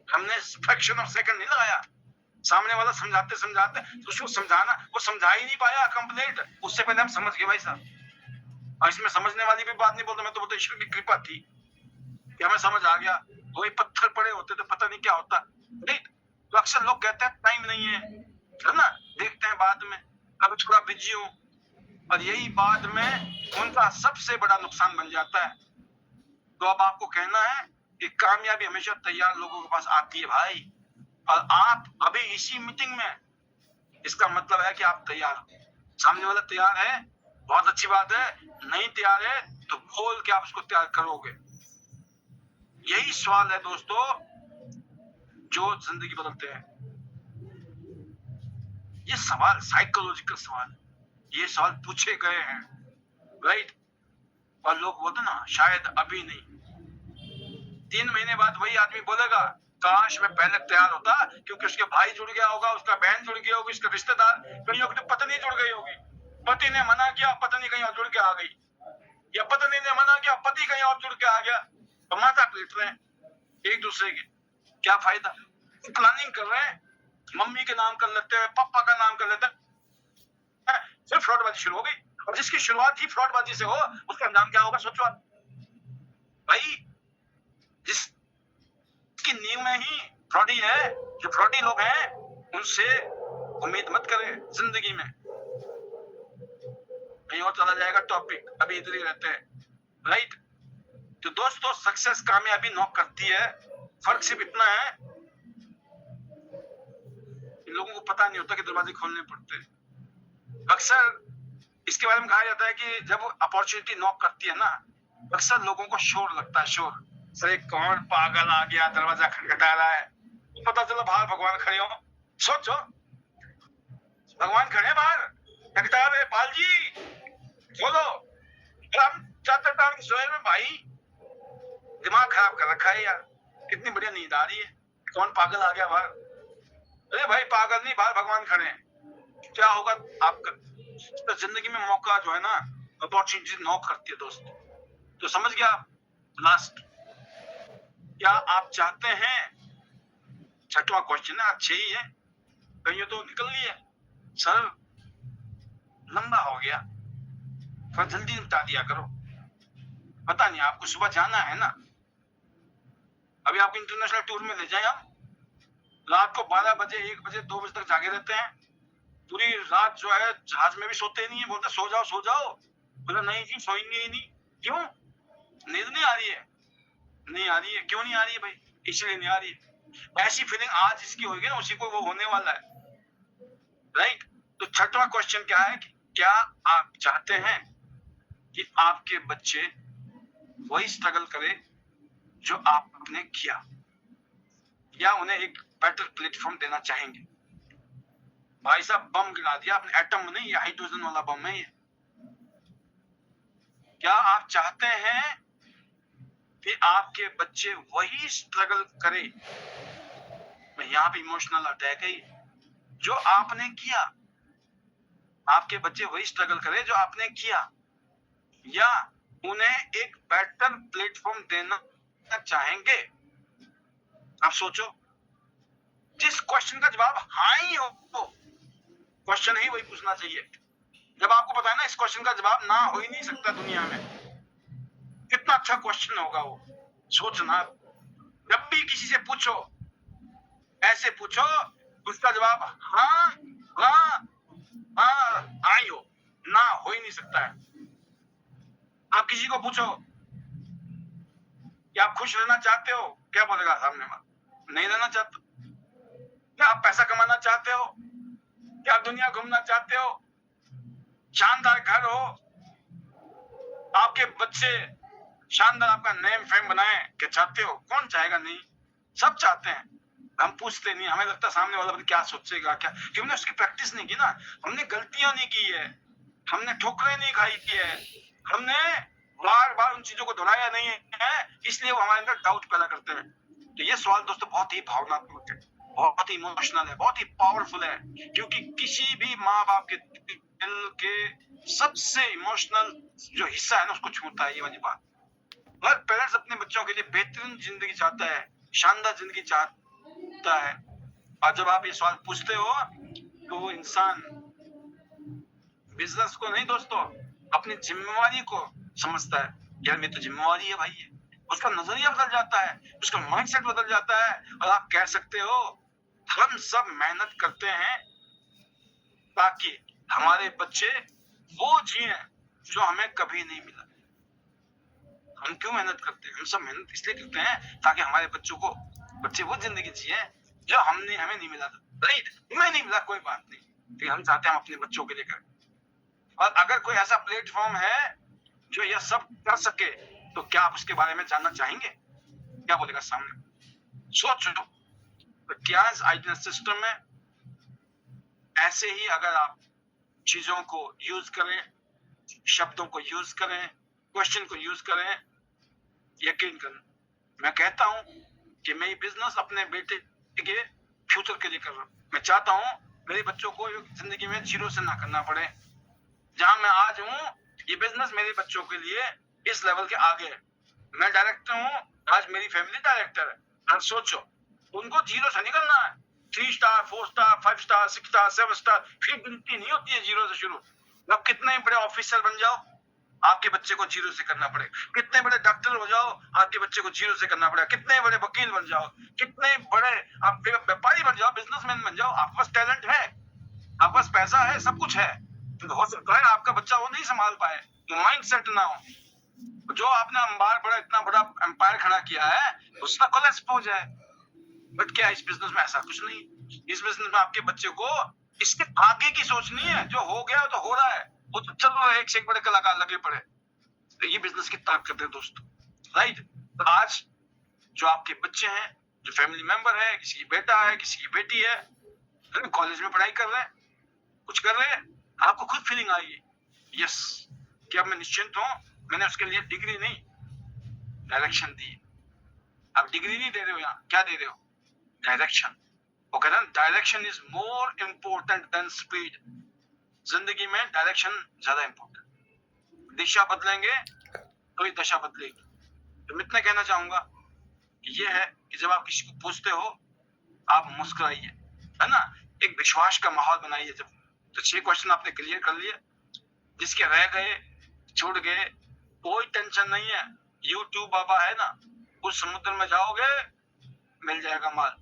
हमने फ्रैक्शन ऑफ सेकंड नहीं लगाया। सामने वाला समझाते समझाते तो उसको समझाना, वो समझा ही नहीं पाया कंप्लीट, उससे पहले हम समझ गए भाई साहब। और इसमें समझने वाली भी बात नहीं बोलता, मैं तो बोलता ईश्वर की कृपा थी कि हमें समझ आ गया। वही पत्थर पड़े होते तो पता नहीं क्या होता। नहीं तो अक्सर लोग कहते हैं टाइम नहीं है ना, देखते हैं बाद में, अभी थोड़ा बिजी हूं, और यही बाद में उनका सबसे बड़ा नुकसान बन जाता है। तो अब आपको कहना है कि कामयाबी हमेशा तैयार लोगों के पास आती है भाई, और आप अभी इसी मीटिंग में, इसका मतलब है कि आप तैयार हो। सामने वाला तैयार है, बहुत अच्छी बात है, नहीं तैयार है तो बोल के आप उसको तैयार करोगे। यही सवाल है दोस्तों जो जिंदगी बदलते हैं। ये सवाल साइकोलॉजिकल सवाल, ये सवाल पूछे गए हैं, राइट? और लोग बोलते ना शायद अभी नहीं, 3 महीने बाद वही आदमी बोलेगा काश मैं पहले तैयार होता, क्योंकि उसके भाई जुड़ गया होगा, उसका बहन जुड़ गया होगी, उसके रिश्तेदार, कहीं की तो पत्नी जुड़ गई होगी, पति ने मना किया, पत्नी कहीं और जुड़ के आ गई, या पत्नी ने मना किया, पति कहीं और जुड़ के आ गया, तो माता पीट रहे हैं एक दूसरे के, क्या फायदा? प्लानिंग कर रहे हैं, मम्मी के नाम कर लेते हैं, पापा का नाम कर लेते हैं, सिर्फ फ्रॉडबाजी शुरू हो गई। और जिसकी शुरुआत ही फ्रॉडबाजी से हो, उसका अंजाम क्या होगा सोचो आप भाई। जिसकी नींव में ही फ्रॉडी है, जो फ्रॉडी लोग हैं, उनसे उम्मीद मत करें जिंदगी में। कहीं और चला जाएगा टॉपिक, अभी इधर ही रहते हैं, राइट? तो दोस्तों, सक्सेस कामयाबी नॉक करती है, फर्क सिर्फ इतना है, इन लोगों को पता नहीं होता कि दरवाजे खोलने पड़ते हैं। अक्सर इसके बारे में कहा जाता है कि जब अपॉर्चुनिटी नॉक करती है ना, अक्सर लोगों को शोर लगता है, शोर, सर कौन पागल आ गया दरवाजा खटखटा रहा है, पता चला बाहर भगवान खड़े हो। सोचो, भगवान खड़े बाहर खटखटा रहे, पाल जी खोलो। हम चाहते टाइम सोए में भाई, दिमाग खराब कर रखा है यार, कितनी बढ़िया नींद आ रही है, कौन पागल आ गया बाहर? अरे भाई पागल नहीं, बाहर भगवान खड़े हैं। क्या होगा आपका? तो जिंदगी में मौका जो है ना, अपॉर्चुनिटी नॉक करती है दोस्त। तो समझ गया आप? लास्ट, क्या आप चाहते हैं, छठवां क्वेश्चन है, अच्छे ही है, कहीं तो निकल लिए सर, लंबा हो गया, थोड़ा जल्दी निपटा दिया करो। पता नहीं आपको सुबह जाना है ना, अभी आपको इंटरनेशनल टूर में ले जाए हम, रात को 12 बजे 1 बजे 2 बजे तक जागे रहते हैं, पूरी रात जो है जहाज में भी सोते नहीं है, बोलते सो जाओ सो जाओ, बोला नहीं जी सोएंगे ही नहीं। क्यों? नींद नहीं आ रही है? नहीं आ रही है, क्यों नहीं आ रही है भाई? इसलिए नहीं आ रही है। ऐसी फीलिंग आज इसकी होगी ना, उसी को वो होने वाला है, राइट? तो छठवां क्वेश्चन क्या है कि क्या आप चाहते हैं कि आपके बच्चे वही स्ट्रगल करें जो आपने किया, या उन्हें एक बेटर प्लेटफॉर्म देना चाहेंगे? भाई साहब बम गिरा दिया आपने, एटम नहीं, ये हाइड्रोजन वाला बम है ये। क्या आप चाहते हैं कि आपके बच्चे वही स्ट्रगल करें, यहाँ पे इमोशनल अटैक है, जो आपने किया? आपके बच्चे वही स्ट्रगल करें जो आपने किया, या उन्हें एक बेटर प्लेटफॉर्म देना चाहेंगे? आप सोचो, जिस क्वेश्चन का जवाब हाँ ही हो, क्वेश्चन ही वही पूछना चाहिए। जब आपको पता है ना इस क्वेश्चन का जवाब ना हो ही नहीं सकता दुनिया में, कितना अच्छा क्वेश्चन होगा वो। सोचना, जब भी किसी से पूछो, ऐसे पूछो उसका जवाब हाँ हाँ हाँ हाँ ही हो, ना हो ही नहीं सकता है। आप किसी को पूछो कि आप खुश रहना चाहते हो, क्या बोलेगा सामने वाला? नहीं रहना चाहते। क्या आप पैसा कमाना चाहते हो? क्या आप दुनिया घूमना चाहते हो? शानदार घर हो, आपके बच्चे शानदार आपका नेम फेम बनाए, क्या चाहते हो? कौन चाहेगा नहीं, सब चाहते हैं। हम पूछते नहीं, हमें लगता है सामने वाला क्या सोचेगा, क्या, क्योंकि हमने उसकी प्रैक्टिस नहीं की ना, हमने गलतियां नहीं की है, हमने ठोकरें नहीं खाई की है, हमने बार बार उन चीजों को दोहराया नहीं है, इसलिए वो हमारे अंदर डाउट पैदा करते हैं। तो ये सवाल दोस्तों बहुत ही भावनात्मक है, बहुत ही इमोशनल है, बहुत ही पावरफुल है, क्योंकि किसी भी माँ बाप के दिल के सबसे इमोशनल जो हिस्सा है ना, उसको छूता है ये वाली बात। हर पेरेंट्स अपने बच्चों के लिए बेहतरीन जिंदगी चाहता है, शानदार जिंदगी चाहता है, और जब आप ये सवाल पूछते हो तो वो इंसान बिजनेस को नहीं दोस्तों, अपनी जिम्मेवारी को समझता है, यार मेरी तो जिम्मेवारी है भाई, उसका नजरिया बदल जाता है, उसका माइंडसेट बदल जाता है, और आप कह सकते हो हम सब मेहनत करते हैं ताकि हमारे बच्चे वो जिए जो हमें कभी नहीं मिला। हम क्यों मेहनत करते हैं? हम सब मेहनत इसलिए करते हैं ताकि हमारे बच्चे वो जिंदगी जिए जो हमें नहीं मिला था, राइट? हमें नहीं मिला कोई बात नहीं, लेकिन हम चाहते हैं हम अपने बच्चों के लिए करें। और अगर कोई ऐसा प्लेटफॉर्म है जो यह सब कर सके, तो क्या आप उसके बारे में जानना चाहेंगे? क्या बोलेगा सामने? सोचो, तो क्या इस आइडियल सिस्टम में ऐसे ही अगर आप चीजों को यूज करें, शब्दों को यूज करें, क्वेश्चन को यूज करें, यकीन करें। मैं कहता हूं कि मैं ये बिजनेस अपने बेटे के फ्यूचर के लिए कर रहा हूं। मैं चाहता हूं मेरे बच्चों को जिंदगी में जीरो से ना करना पड़े। जहां मैं आज हूं, ये बिजनेस मेरे बच्चों के लिए इस लेवल के आगे है। मैं डायरेक्टर हूं, आज मेरी फैमिली डायरेक्टर है। अब सोचो, उनको जीरो से नहीं करना है। 3 star, 4 star, 5 star, 6 star, 7 star, फिर गिनती नहीं होती है जीरो से शुरू। अब कितने बड़े ऑफिसर बन जाओ, आपके बच्चे को जीरो से करना पड़ेगा। कितने बड़े डॉक्टर हो जाओ, आपके बच्चे को जीरो से करना पड़ेगा। कितने बड़े वकील बन जाओ, कितने बड़े आप व्यापारी बन जाओ, बिजनेसमैन बन जाओ, आपके पास टैलेंट है, आपके पास पैसा है, सब कुछ है, तो हो सकता है आपका बच्चा वो नहीं संभाल पाए, माइंड सेट ना हो। जो आपने इतना बड़ा एम्पायर खड़ा किया है, उसका कोलैप्स हो जाए। बट क्या इस बिजनेस में ऐसा कुछ नहीं। इस बिजनेस में आपके बच्चे को इसके आगे की सोचनी है। जो हो गया तो हो रहा है, वो तो चल रहा है, एक से एक बड़े कलाकार लगे पड़े। तो ये बिजनेस की ताकत है दोस्तों, राइट। तो आज जो आपके बच्चे हैं, जो फैमिली मेंबर है, किसी की बेटा है, किसी की बेटी है, कॉलेज में पढ़ाई कर रहे हैं, कुछ कर रहे हैं, आपको खुद फीलिंग आएगी, यस, कि अब मैं निश्चिंत हूं, मैंने उसके लिए डिग्री नहीं, डायरेक्शन दी। आप डिग्री नहीं दे रहे हो, यहाँ क्या दे रहे हो, डायरेक्शन। वो कहते हैं direction is more important than speed. जिंदगी में डायरेक्शन ज्यादा इंपॉर्टेंट। दिशा बदलेंगे तो ही दशा बदलेगी। तो मैं इतना कहना चाहूंगा ये है कि जब आप किसी को पूछते हो, आप मुस्कुराइए, है ना, एक विश्वास का माहौल बनाइए। जब तो 6 क्वेश्चन आपने क्लियर कर लिए, जिसके रह गए, छूट गए, कोई टेंशन नहीं है। यूट्यूब बाबा है ना, उस समुद्र में जाओगे मिल जाएगा माल।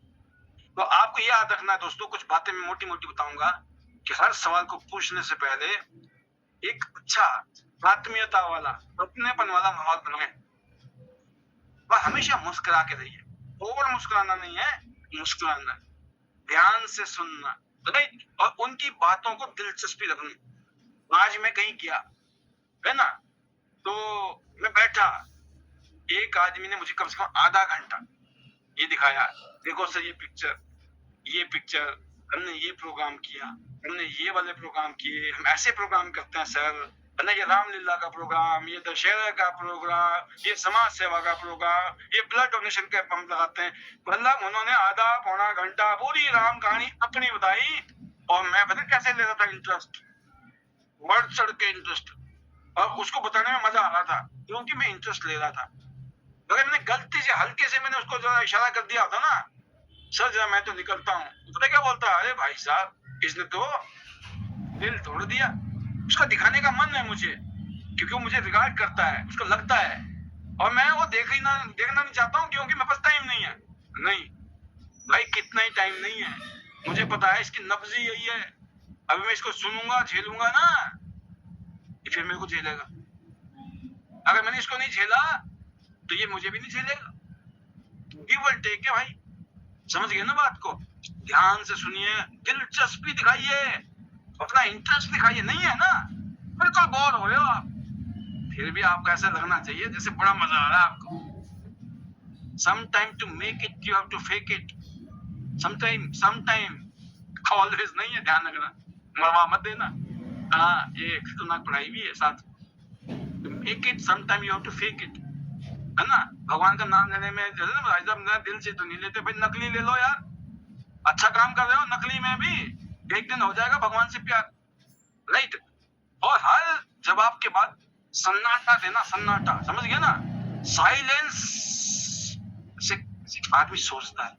तो आपको याद रखना है दोस्तों, कुछ बातें मैं मोटी मोटी बताऊंगा कि हर सवाल को पूछने से पहले एक अच्छा आत्मीयता वाला, अपनेपन वाला माहौल बनाए। वह हमेशा मुस्कुरा के रहिए। ओवर मुस्कुराना नहीं है, मुस्कुराना, ध्यान से सुनना, राइट, और उनकी बातों को दिलचस्पी रखनी। आज मैं कहीं गया, है ना, तो मैं बैठा, एक आदमी ने मुझे कम से कम आधा घंटा ये दिखाया, देखो सर ये पिक्चर हमने ये प्रोग्राम किया, हमने ये वाले प्रोग्राम किए, हम ऐसे प्रोग्राम करते हैं सर, है ना, ये रामलीला का प्रोग्राम, ये दशहरा का प्रोग्राम, ये समाज सेवा का प्रोग्राम, ये ब्लड डोनेशन कैंप हम लगाते हैं। मतलब उन्होंने आधा पौना घंटा पूरी राम कहानी अपनी बताई, और मैं पता कैसे ले रहा था इंटरेस्ट, बढ़ चढ़ के इंटरेस्ट, और उसको बताने में मजा आ रहा था क्योंकि मैं इंटरेस्ट ले रहा था। अगर मैंने गलती से हल्के से मैंने उसको जरा इशारा कर दिया होता ना, सर जरा मैं तो निकलता हूँ, पता क्या बोलता, अरे भाई साहब इसने तो दिल तोड़ दिया। उसका दिखाने का मन है मुझे, क्योंकि वो मुझे रिगार्ड करता है, उसको लगता है, और मैं वो देखना नहीं चाहता हूँ क्योंकि मेरे पास टाइम नहीं है। नहीं भाई, कितना ही टाइम नहीं है, मुझे पता है इसकी नब्ज ही यही है। अभी मैं इसको सुनूंगा, झेलूंगा ना, फिर मेरे को झेलेगा। अगर मैंने इसको नहीं झेला तो ये मुझे भी नहीं झेलेगा। गिव एंड टेक है भाई, समझ गए ना बात को। ध्यान से सुनिए, दिलचस्पी दिखाइए, अपना इंटरेस्ट दिखाइए। नहीं है ना, बिल्कुल बोर हो रहे हो आप, फिर भी आपको ऐसा लगना चाहिए जैसे बड़ा मजा आ रहा है आपको। Sometime to make it you have to fake it, sometime always नहीं है, ध्यान रखना, मरवा मत देना। हाँ, ये खतरनाक पढ़ाई भी है साथ। Make it sometime you have to fake it, है ना। भगवान का नाम लेने में भाई साहब दिल से तो नहीं लेते भाई, नकली ले लो यार, अच्छा काम कर रहे हो नकली में भी, एक दिन हो जाएगा भगवान से प्यार, राइट। और हर जवाब के बाद सन्नाटा देना, सन्नाटा, समझ गया ना। साइलेंस से आदमी सोचता है।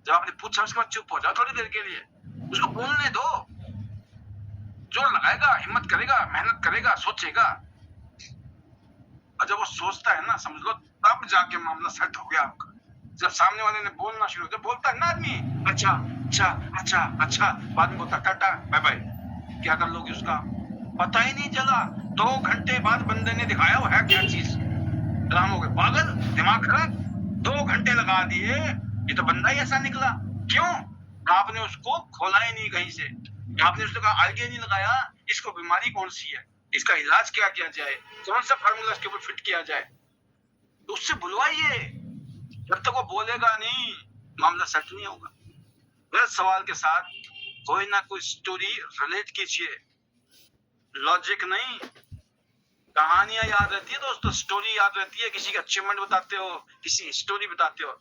जब आपने पूछा उसके बाद चुप हो जाओ थोड़ी देर के लिए, उसको बोलने दो। जोर लगाएगा, हिम्मत करेगा, मेहनत करेगा, सोचेगा, और जब वो सोचता है ना, समझ लो तब जाके मामला सेट हो गया आपका। जब सामने वाले ने बोलना शुरू, जब बोलता है ना आदमी, अच्छा अच्छा अच्छा अच्छा, बाद में बोलता टाटा बाय बाय, क्या कर लोगे उसका, पता ही नहीं चला। 2 घंटे बाद बंदे ने दिखाया वो है क्या चीज। राम हो गए पागल, दिमाग खराब, 2 घंटे लगा दिए, ये तो बंदा ही ऐसा निकला। क्यों? आपने उसको खोला ही नहीं कहीं से, आपने उसको कहा आइडिया नहीं लगाया, इसको बीमारी कौन सी है, इसका इलाज क्या किया जाए, कौन सा फार्मूला इसके ऊपर फिट किया जाए, तो उससे बुलवाइए। जब तक वो बोलेगा नहीं, मामला सेट नहीं होगा। हर सवाल के साथ कोई ना कोई स्टोरी रिलेट कीजिए, लॉजिक नहीं, कहानियां याद रहती है दोस्तों, स्टोरी याद रहती है, किसी की अचीवमेंट बताते हो, किसी स्टोरी बताते हो,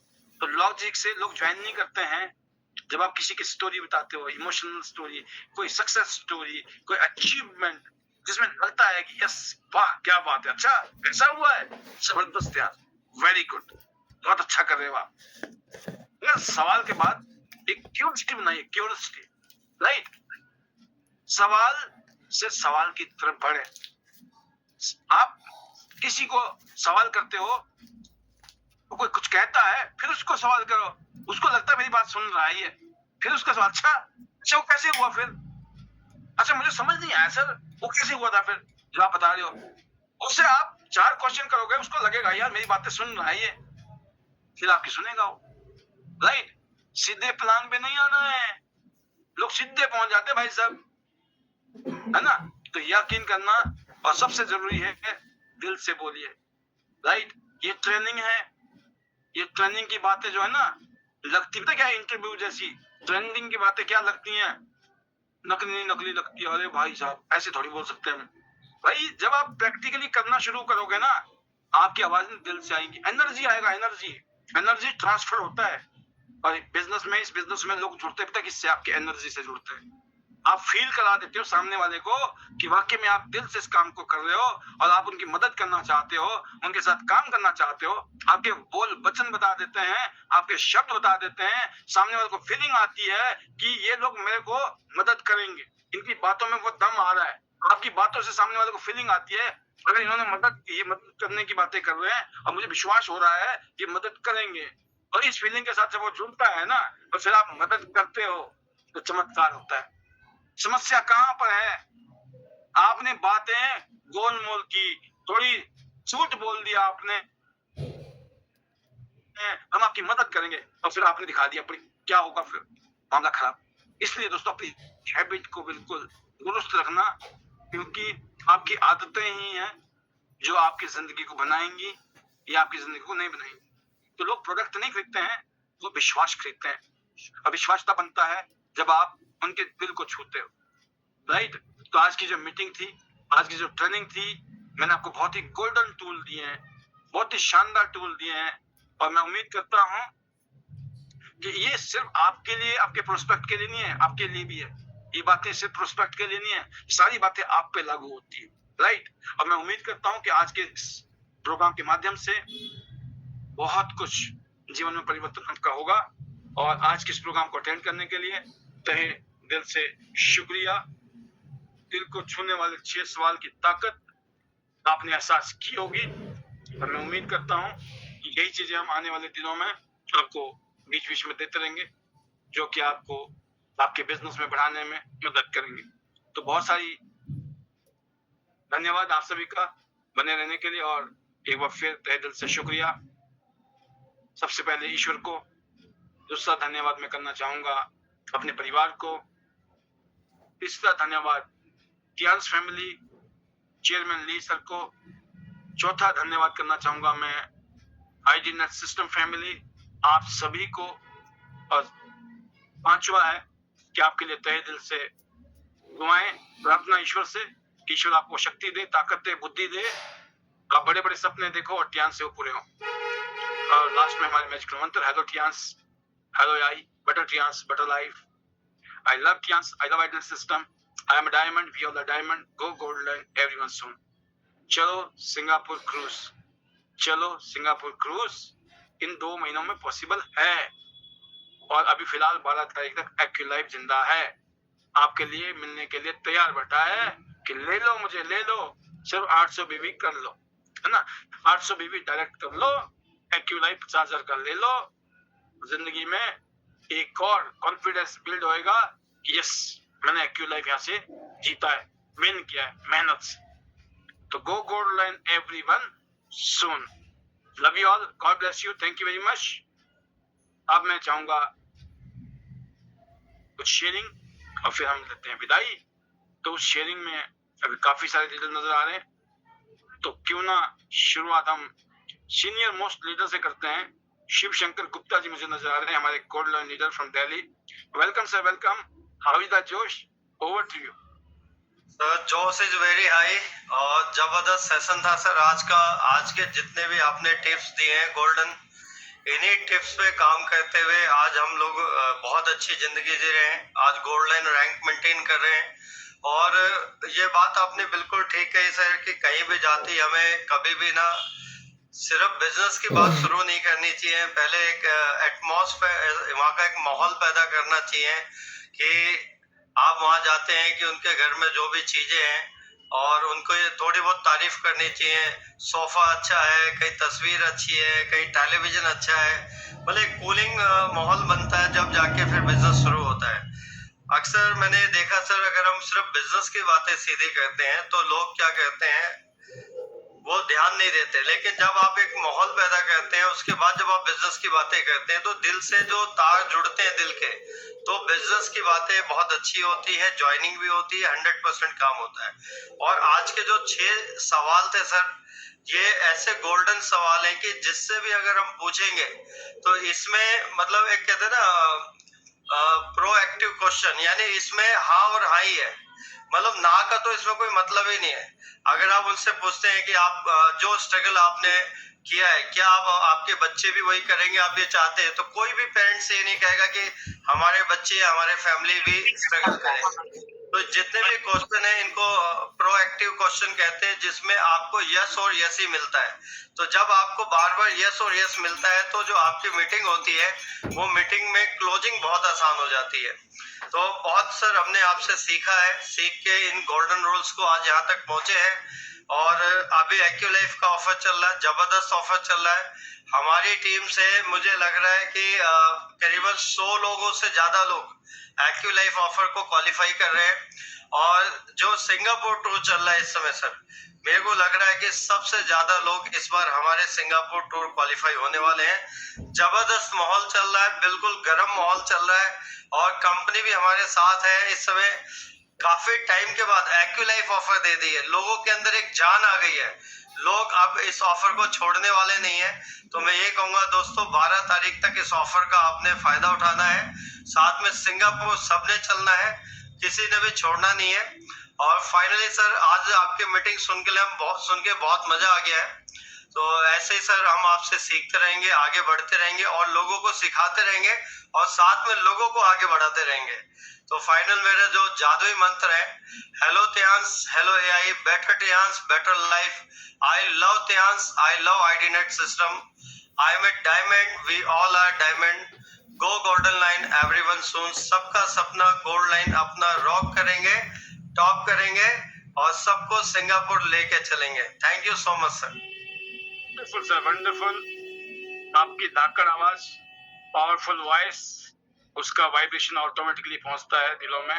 तो लॉजिक से लोग ज्वाइन नहीं करते हैं। जब आप किसी की स्टोरी बताते हो, इमोशनल स्टोरी, कोई सक्सेस स्टोरी, कोई अचीवमेंट, जिसमें लगता है कि यस, वाह क्या बात है, अच्छा ऐसा हुआ है, जबरदस्त यार, वेरी गुड, बहुत अच्छा कर रहे हो आप। मगर सवाल के बाद एक क्यूरियोसिटी बनाइए, क्यूरियोसिटी, राइट? सवाल से सवाल की तरफ बढ़े। आप किसी को सवाल करते हो, तो कोई कुछ कहता है, फिर उसको सवाल करो, उसको लगता है मेरी बात सुन रहा है ये, फिर उसका सवाल, अच्छा वो कैसे हुआ फिर, अच्छा मुझे समझ नहीं आया सर, वो कैसे हुआ था फिर जो आप बता रहे हो। उससे आप 4 क्वेश्चन करोगे, उसको लगेगा यार मेरी बातें सुन रहा है ये, फिर आपकी सुनेगा वो, राइट? सीधे प्लान पे नहीं आना है, लोग सीधे पहुंच जाते हैं भाई साहब, है ना? तो यकीन करना, और सबसे जरूरी है दिल से बोलिए, राइट? ये ट्रेनिंग है, ये ट्रेनिंग की बातें जो है ना, लगती पता क्या है, इंटरव्यू जैसी। ट्रेनिंग की बातें क्या लगती हैं, नकली नकली लगती है। अरे भाई साहब ऐसे थोड़ी बोल सकते हैं भाई। जब आप प्रैक्टिकली करना शुरू करोगे ना, आपकी आवाज दिल से आएंगी, एनर्जी आएगा, एनर्जी ट्रांसफर होता है। और बिजनेस में, इस बिजनेस में लोग जुड़ते हैं, पता किससे? आपके एनर्जी से जुड़ते हैं। आप फील करा देते हो सामने वाले को कि वाकई में आप दिल से इस काम को कर रहे हो, और आप उनकी मदद करना चाहते हो, उनके साथ काम करना चाहते हो। आपके बोल वचन बता देते हैं, आपके शब्द बता देते हैं, सामने वाले को फीलिंग आती है कि ये लोग मेरे को मदद करेंगे, इनकी बातों में वो दम आ रहा है। आपकी बातों से सामने वाले को फीलिंग आती है, अगर इन्होंने ये मदद करने की बातें कर रहे हैं और मुझे विश्वास हो रहा है ये मदद करेंगे, और इस फीलिंग के साथ जब वो जुड़ता है ना, तो फिर आप मदद करते हो, तो चमत्कार होता है। समस्या कहां पर है? आपने बातें गोलमोल की, थोड़ी झूठ बोल दिया आपने, हम आपकी मदद करेंगे, और फिर आपने दिखा दिया, क्या होगा फिर? मामला खराब। इसलिए दोस्तों अपनी हैबिट को बिल्कुल दुरुस्त रखना, क्योंकि आपकी आदतें ही हैं जो आपकी जिंदगी को बनाएंगी या आपकी जिंदगी को नहीं बनाएंगी। तो लोग प्रोडक्ट नहीं खरीदते हैं, वो विश्वास खरीदते हैं, और विश्वास तब बनता है जब आप उनके दिल को छूते हो, राइट? तो आज की जो मीटिंग थी, आज की जो ट्रेनिंग थी, मैंने आपको बहुत ही गोल्डन टूल दिए हैं, बहुत ही शानदार टूल दिए हैं, और मैं उम्मीद करता हूं कि ये सिर्फ आपके लिए, आपके प्रोस्पेक्ट के लिए नहीं है, आपके लिए भी है। ये बातें सिर्फ प्रोस्पेक्ट के लिए नहीं है, सारी बातें आप पे लागू होती है, राइट? और मैं उम्मीद करता हूं कि आज के इस प्रोग्राम के माध्यम से बहुत कुछ जीवन में परिवर्तन आपका होगा। और आज के इस प्रोग्राम को अटेंड करने के लिए तहे दिल से शुक्रिया। दिल को छूने वाले 6 सवाल की ताकत आपने एहसास की होगी, और मैं उम्मीद करता हूं कि यही चीजें हम आने वाले दिनों में आपको बीच बीच में देते रहेंगे, जो कि आपको आपके बिजनेस में बढ़ाने में मदद करेंगे। तो बहुत सारी धन्यवाद आप सभी का बने रहने के लिए, और एक बार फिर तहे दिल से शुक्रिया। सबसे पहले ईश्वर को, दूसरा धन्यवाद मैं करना चाहूंगा अपने परिवार को, तीसरा धन्यवाद टियांस फैमिली चेयरमैन ली सर को, चौथा धन्यवाद करना चाहूंगा मैं आईडी नेट सिस्टम फैमिली, आप सभी को, और पांचवा है कि आपके लिए तहे दिल से दुआएं, प्रार्थना ईश्वर से कि ईश्वर आपको शक्ति दे, ताकत दे, बुद्धि दे, आप बड़े बड़े सपने देखो और टियांस से वो पूरे हो। और लास्ट में हमारे मैजिक मंत्र, hello Tiens, hello AI, better Tiens, better life, I love Tiens, I love ID system, I am a diamond, we are the diamond, go golden everyone soon. चलो सिंगापुर क्रूज, चलो Singapore cruise इन 2 महीनों में possible है, और अभी फिलहाल 12 तारीख तक एक्यूलाइफ जिंदा है, आपके लिए मिलने के लिए तैयार बैठा है कि ले लो मुझे, ले लो, सिर्फ 800 बीबी कर लो, है ना? 800 बीबी डायरेक्ट कर लो, एक्यूलाइफ 50,000 का ले लो, जिंदगी में एक और कॉन्फिडेंस बिल्ड होएगा कि यस मैंने एक्यूलाइफ यहाँ से जीता है, विन किया है मेहनत से। तो go golden everyone soon. Love you all, God bless you, thank you very much. अब मैं चाहूंगा कुछ शेयरिंग, और फिर हम लेते हैं विदाई। तो उस शेयरिंग में अभी काफी सारे लीडर नजर आ रहे हैं, तो क्यों ना शुरुआत हम सीनियर मोस्ट लीडर से करते हैं। शिव शंकर गुप्ता जी मुझे नजर आ रहे हैं, हमारे golden leader from Delhi. Welcome sir, welcome. How is the जोश? Over to you. सर जोश इज वेरी हाई और जबरदस्त सेशन था सर आज का। आज के जितने भी आपने टिप्स दिए हैं गोल्डन, इन्हीं टिप्स पे काम करते हुए आज हम लोग बहुत अच्छी जिंदगी जी रहे हैं। आज गोल्ड लाइन रैंक मेंटेन कर रहे हैं। और ये बात आपने बिल्कुल ठीक कही सर कि कहीं भी जाती हमें कभी भी ना सिर्फ बिजनेस की बात शुरू नहीं करनी चाहिए, पहले एक एटमॉस्फेयर, वहाँ का एक माहौल पैदा करना चाहिए कि आप वहाँ जाते हैं कि उनके घर में जो भी चीजें हैं और उनको ये थोड़ी बहुत तारीफ करनी चाहिए। सोफा अच्छा है, कहीं तस्वीर अच्छी है, कहीं टेलीविजन अच्छा है, मतलब एक कूलिंग माहौल बनता है जब जाके फिर बिजनेस शुरू होता है। अक्सर मैंने देखा सर, अगर हम सिर्फ बिजनेस की बातें सीधी करते हैं तो लोग क्या कहते हैं, वो ध्यान नहीं देते। लेकिन जब आप एक माहौल पैदा करते हैं, उसके बाद जब आप बिजनेस की बातें करते हैं तो दिल से जो तार जुड़ते हैं दिल के, तो बिजनेस की बातें बहुत अच्छी होती है, ज्वाइनिंग भी होती है, 100% काम होता है। और आज के जो 6 सवाल थे सर, ये ऐसे गोल्डन सवाल हैं कि जिससे भी अगर हम पूछेंगे तो इसमें मतलब एक कहते हैं ना प्रोएक्टिव क्वेश्चन, यानी इसमें हाँ और हाँ ही है, मतलब ना का तो इसमें कोई मतलब ही नहीं है। अगर आप उनसे पूछते हैं कि आप जो स्ट्रगल आपने किया है, क्या आप आपके बच्चे भी वही करेंगे, आप ये चाहते हैं, तो कोई भी पेरेंट्स ये नहीं कहेगा कि हमारे बच्चे हमारे फैमिली भी स्ट्रगल करें। तो जितने भी क्वेश्चन है इनको प्रोएक्टिव क्वेश्चन कहते हैं, जिसमें आपको यस और यस ही मिलता है। तो जब आपको बार बार यस और यस मिलता है तो जो आपकी मीटिंग होती है वो मीटिंग में क्लोजिंग बहुत आसान हो जाती है। तो बहुत सर हमने आपसे सीखा है, सीख के इन गोल्डन रूल्स को आज यहाँ तक पहुंचे हैं। और अभी एक्यूलाइफ का ऑफर चल रहा है, जबरदस्त ऑफर चल रहा है। हमारी टीम से मुझे लग रहा है कि करीबन 100 लोगों से ज्यादा लोग एक्यूलाइफ ऑफर को क्वालिफाई कर रहे हैं। और जो सिंगापुर टूर चल रहा है इस समय सर, मेरे को लग रहा है कि सबसे ज्यादा लोग इस बार हमारे सिंगापुर टूर क्वालिफाई होने वाले हैं। जबरदस्त माहौल चल रहा है, बिल्कुल गर्म माहौल चल रहा है। और कंपनी भी हमारे साथ है इस समय। काफी टाइम के बाद एक्यूलाइफ ऑफर दे दी है, लोगों के अंदर एक जान आ गई है, लोग अब इस ऑफर को छोड़ने वाले नहीं है। तो मैं ये कहूंगा दोस्तों, 12 तारीख तक इस ऑफर का आपने फायदा उठाना है। साथ में सिंगापुर सबने चलना है, किसी ने भी छोड़ना नहीं है। और फाइनली सर, आज आपकी मीटिंग सुन के बहुत मजा आ गया है। तो ऐसे ही सर हम आपसे सीखते रहेंगे, आगे बढ़ते रहेंगे और लोगों को सिखाते रहेंगे और साथ में लोगों को आगे बढ़ाते रहेंगे। तो फाइनल मेरा जो जादुई मंत्र है, hello Tiens, hello AI, better Tiens, better life. I love Tiens, I love IDnet system. I am a diamond, we all are diamond. Go golden line everyone soon. सबका सपना गोल्ड लाइन अपना rock करेंगे, top करेंगे और सबको Singapore लेके चलेंगे। Thank you so much sir. Wonderful sir, wonderful. आपकी धाकड़ आवाज, पावरफुल वॉइस, उसका वाइब्रेशन ऑटोमेटिकली पहुंचता है दिलों में।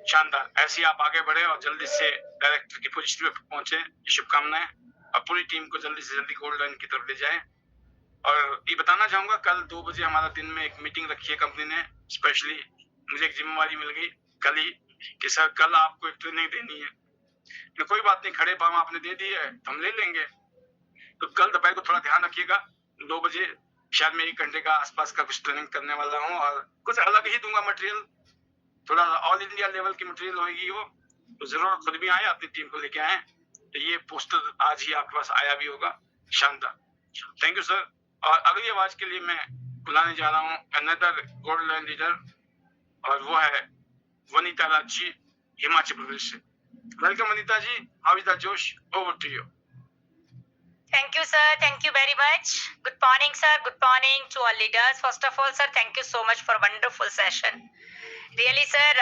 शानदार, ऐसे ही आप आगे बढ़े और जल्दी से डायरेक्टर की पोजीशन पे पहुंचे, शुभकामनाएं। और पूरी टीम को जल्दी से जल्दी गोल्ड लाइन की तरफ ले जाएं। और ये बताना चाहूंगा, कल 2 बजे हमारा दिन में एक मीटिंग रखी है कंपनी ने। स्पेशली मुझे एक जिम्मेवारी मिल गई कल ही कि सर कल आपको एक ट्रेनिंग देनी है। तो कोई बात नहीं, खड़े पाँव आपने दे दिए है तो हम ले लेंगे। तो कल दोपहर को थोड़ा ध्यान रखिएगा, 2 बजे शायद मैं 1 घंटे का आसपास का कुछ ट्रेनिंग करने वाला हूँ और कुछ अलग ही दूंगा मटेरियल, थोड़ा ऑल इंडिया लेवल की मटेरियल होगी वो। तो जरूर खुद भी आए, अपनी टीम को लेके आए। तो ये पोस्टर आज ही आपके पास आया भी होगा। शानदार, थैंक यू सर। और अगली आवाज के लिए मैं बुलाने जा रहा हूँ अनदर गोल्ड लाइन लीडर, और वो है वनीता राज जी, हिमाचल प्रदेश से। Welcome Vanita ji, how is the जोश, over to you. Thank you, sir. Thank you very much. Good morning, sir. Good morning to all leaders. First of all, sir, thank you so much for wonderful session. Really, sir,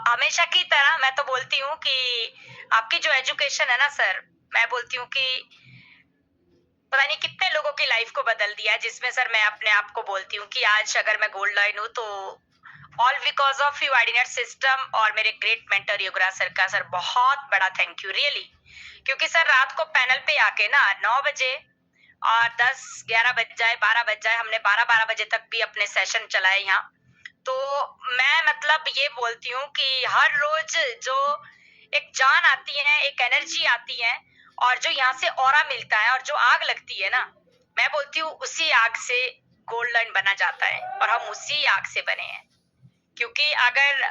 हमेशा की तरह मैं तो बोलती हूँ कि आपकी जो एजुकेशन है ना सर, मैं बोलती हूँ कि पता नहीं कितने लोगों की लाइफ को बदल दिया है, जिसमें सर मैं अपने आप को बोलती हूँ कि आज अगर मैं गोल्ड लाइन हूँ तो all because of you IDnet system और मेरे ग्रेट मेंटर योगराज सर का सर बहुत बड़ा थैंक यू रियली। क्योंकि सर रात को पैनल पे आके ना 9 बजे और 10-11 बज जाए, 12 बज जाए, हमने 12 बजे तक भी अपने सेशन चलाए यहाँ। तो मैं मतलब ये बोलती हूँ कि हर रोज जो एक जान आती है, एक एनर्जी आती है और जो यहाँ से ऑरा मिलता है और जो आग लगती है ना, मैं बोलती हूँ उसी आग से गोल्ड लाइन बना जाता है और हम उसी आग से बने हैं। क्योंकि अगर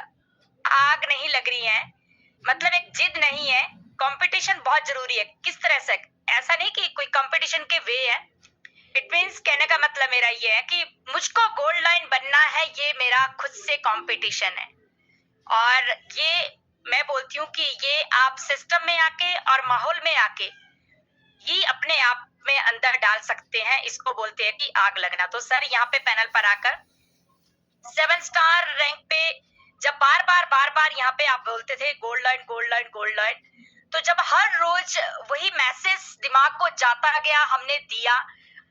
आग नहीं लग रही है मतलब एक जिद नहीं है, कंपटीशन बहुत जरूरी है। किस तरह से? ऐसा नहीं कि कोई कंपटीशन के वे है। इट मीन्स कहने का मतलब मेरा ये है कि मुझको गोल्ड लाइन बनना है, ये मेरा खुद से कंपटीशन है। और ये मैं बोलती हूँ कि ये आप सिस्टम में आके और माहौल में आके ये अपने आप में अंदर डाल सकते हैं। इसको बोलते हैं कि आग लगना। तो सर यहाँ पे पैनल पर आकर 7 स्टार रैंक पे जब बार बार यहाँ पे आप बोलते थे gold line gold line gold line, तो जब हर रोज वही मैसेज दिमाग को जाता गया, हमने दिया,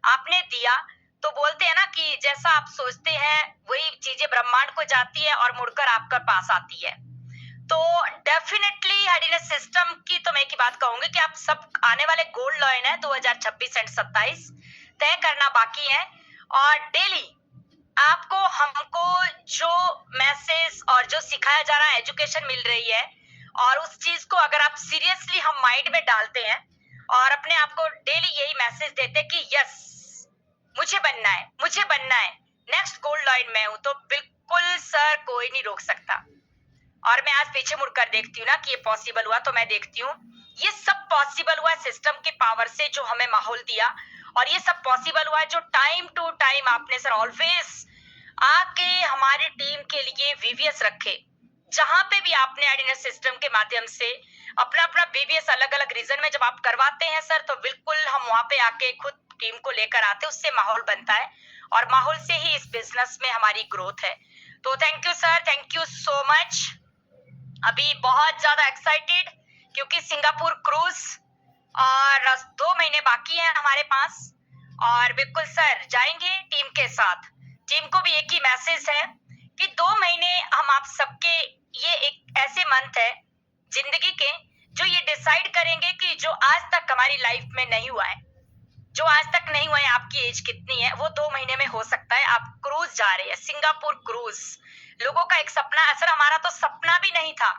आपने दिया, तो बोलते हैं ना कि जैसा आप सोचते हैं वही चीजें ब्रह्मांड को जाती है और मुड़कर आपके पास आती है। तो डेफिनेटली हैडिनेस सिस्टम की तो मैं एक ही बात कहूंगी कि आप सब आने वाले गोल्ड लाइन है 2026 एंड 27 तय करना बाकी है। और डेली आपको हमको जो मैसेज और जो सिखाया जा रहा है, एजुकेशन मिल रही है, और उस चीज को अगर आप सीरियसली हम माइंड में डालते हैं और अपने आप को डेली यही मैसेज देते हैं कि यस मुझे बनना है, मुझे बनना है, नेक्स्ट गोल्ड लाइन में हूं, तो बिल्कुल सर कोई नहीं रोक सकता। और मैं आज पीछे मुड़कर देखती हूँ ना कि ये पॉसिबल हुआ, तो मैं देखती हूँ ये सब पॉसिबल हुआ सिस्टम की पावर से जो हमें माहौल दिया, और ये सब पॉसिबल हुआ जो टाइम टू टाइम आपने सर ऑलवेज आके हमारी टीम के लिए वीवीएस रखे। जहां पे भी आपने एडिनेस सिस्टम के माध्यम से अपना अपना वीवीएस अलग अलग रीजन में जब आप करवाते हैं सर, तो बिल्कुल हम वहां पे आके खुद टीम को लेकर आते हैं, उससे माहौल बनता है और माहौल से ही इस बिजनेस में हमारी ग्रोथ है। तो thank you sir, thank you so much. अभी बहुत ज्यादा एक्साइटेड क्योंकि सिंगापुर क्रूज और 2 महीने बाकी हैं हमारे पास, और बिल्कुल सर जाएंगे टीम के साथ। टीम को भी एक ही मैसेज है कि 2 महीने हम आप सबके, ये एक ऐसे मंथ है जिंदगी के जो ये डिसाइड करेंगे कि जो आज तक हमारी लाइफ में नहीं हुआ है, जो आज तक नहीं हुआ है, आपकी एज कितनी है, वो 2 महीने में हो सकता है। आप क्रूज जा रहे हैं, सिंगापुर क्रूज, लोगों का एक सपना है सर, हमारा तो सपना भी नहीं था।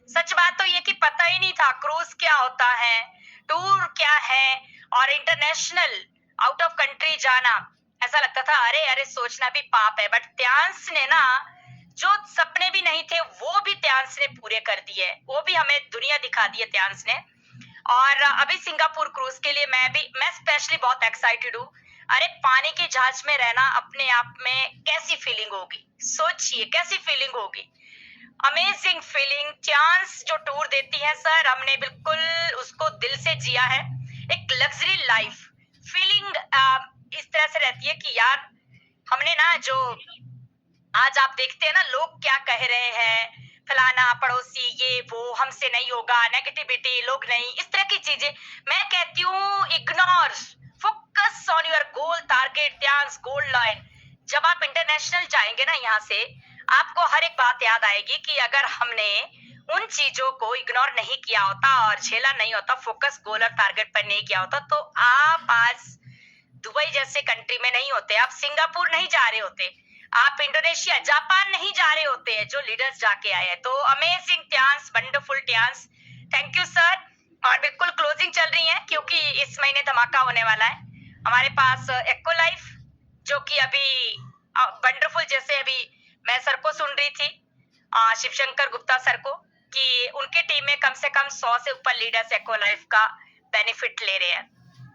सच बात तो ये कि पता ही नहीं था क्रूज क्या होता है, टूर क्या है, और इंटरनेशनल आउट ऑफ कंट्री जाना। ऐसा लगता था अरे अरे सोचना भी पाप है, बट त्यांश ने ना जो सपने भी नहीं थे वो भी त्यांश ने पूरे कर दिए, वो भी हमें दुनिया दिखा दी है त्यांश ने। और अभी सिंगापुर क्रूज के लिए मैं स्पेशली बहुत एक्साइटेड हूँ। अरे पानी की जहाज में रहना अपने आप में कैसी फीलिंग होगी, सोचिए कैसी फीलिंग होगी, अमेजिंग फीलिंग। चांस जो टूर देती है सर, हमने बिल्कुल उसको दिल से जिया है। एक लग्जरी लाइफ फीलिंग इस तरह से रहती है कि यार हमने ना, जो आज आप देखते हैं ना लोग क्या कह रहे हैं, फलाना पड़ोसी ये वो, हमसे नहीं होगा, नेगेटिविटी, लोग नहीं, इस तरह की चीजें, मैं कहती हूँ ignore, focus on your goal target, ध्यान गोल्ड लाइन। जब आप इंटरनेशनल जाएंगे ना यहाँ से, आपको हर एक बात याद आएगी कि अगर हमने उन चीजों को इग्नोर नहीं किया होता और झेला नहीं होता, फोकस गोल और टारगेट पर नहीं किया होता, तो आप आज दुबई जैसे कंट्री में नहीं होते, आप सिंगापुर नहीं जा रहे होते, आप इंडोनेशिया, जापान नहीं जा रहे होते हैं जो लीडर्स जाके आए हैं। तो amazing Tiens, wonderful Tiens, thank you sir. और बिल्कुल क्लोजिंग चल रही है क्योंकि इस महीने धमाका होने वाला है। हमारे पास एक्को लाइफ जो कि अभी वंडरफुल, जैसे अभी मैं सर को सुन रही थी, शिवशंकर गुप्ता सर को, कि उनकी टीम में कम से कम 100 से ऊपर लीडर्स एक्को लाइफ का बेनिफिट ले रहे हैं।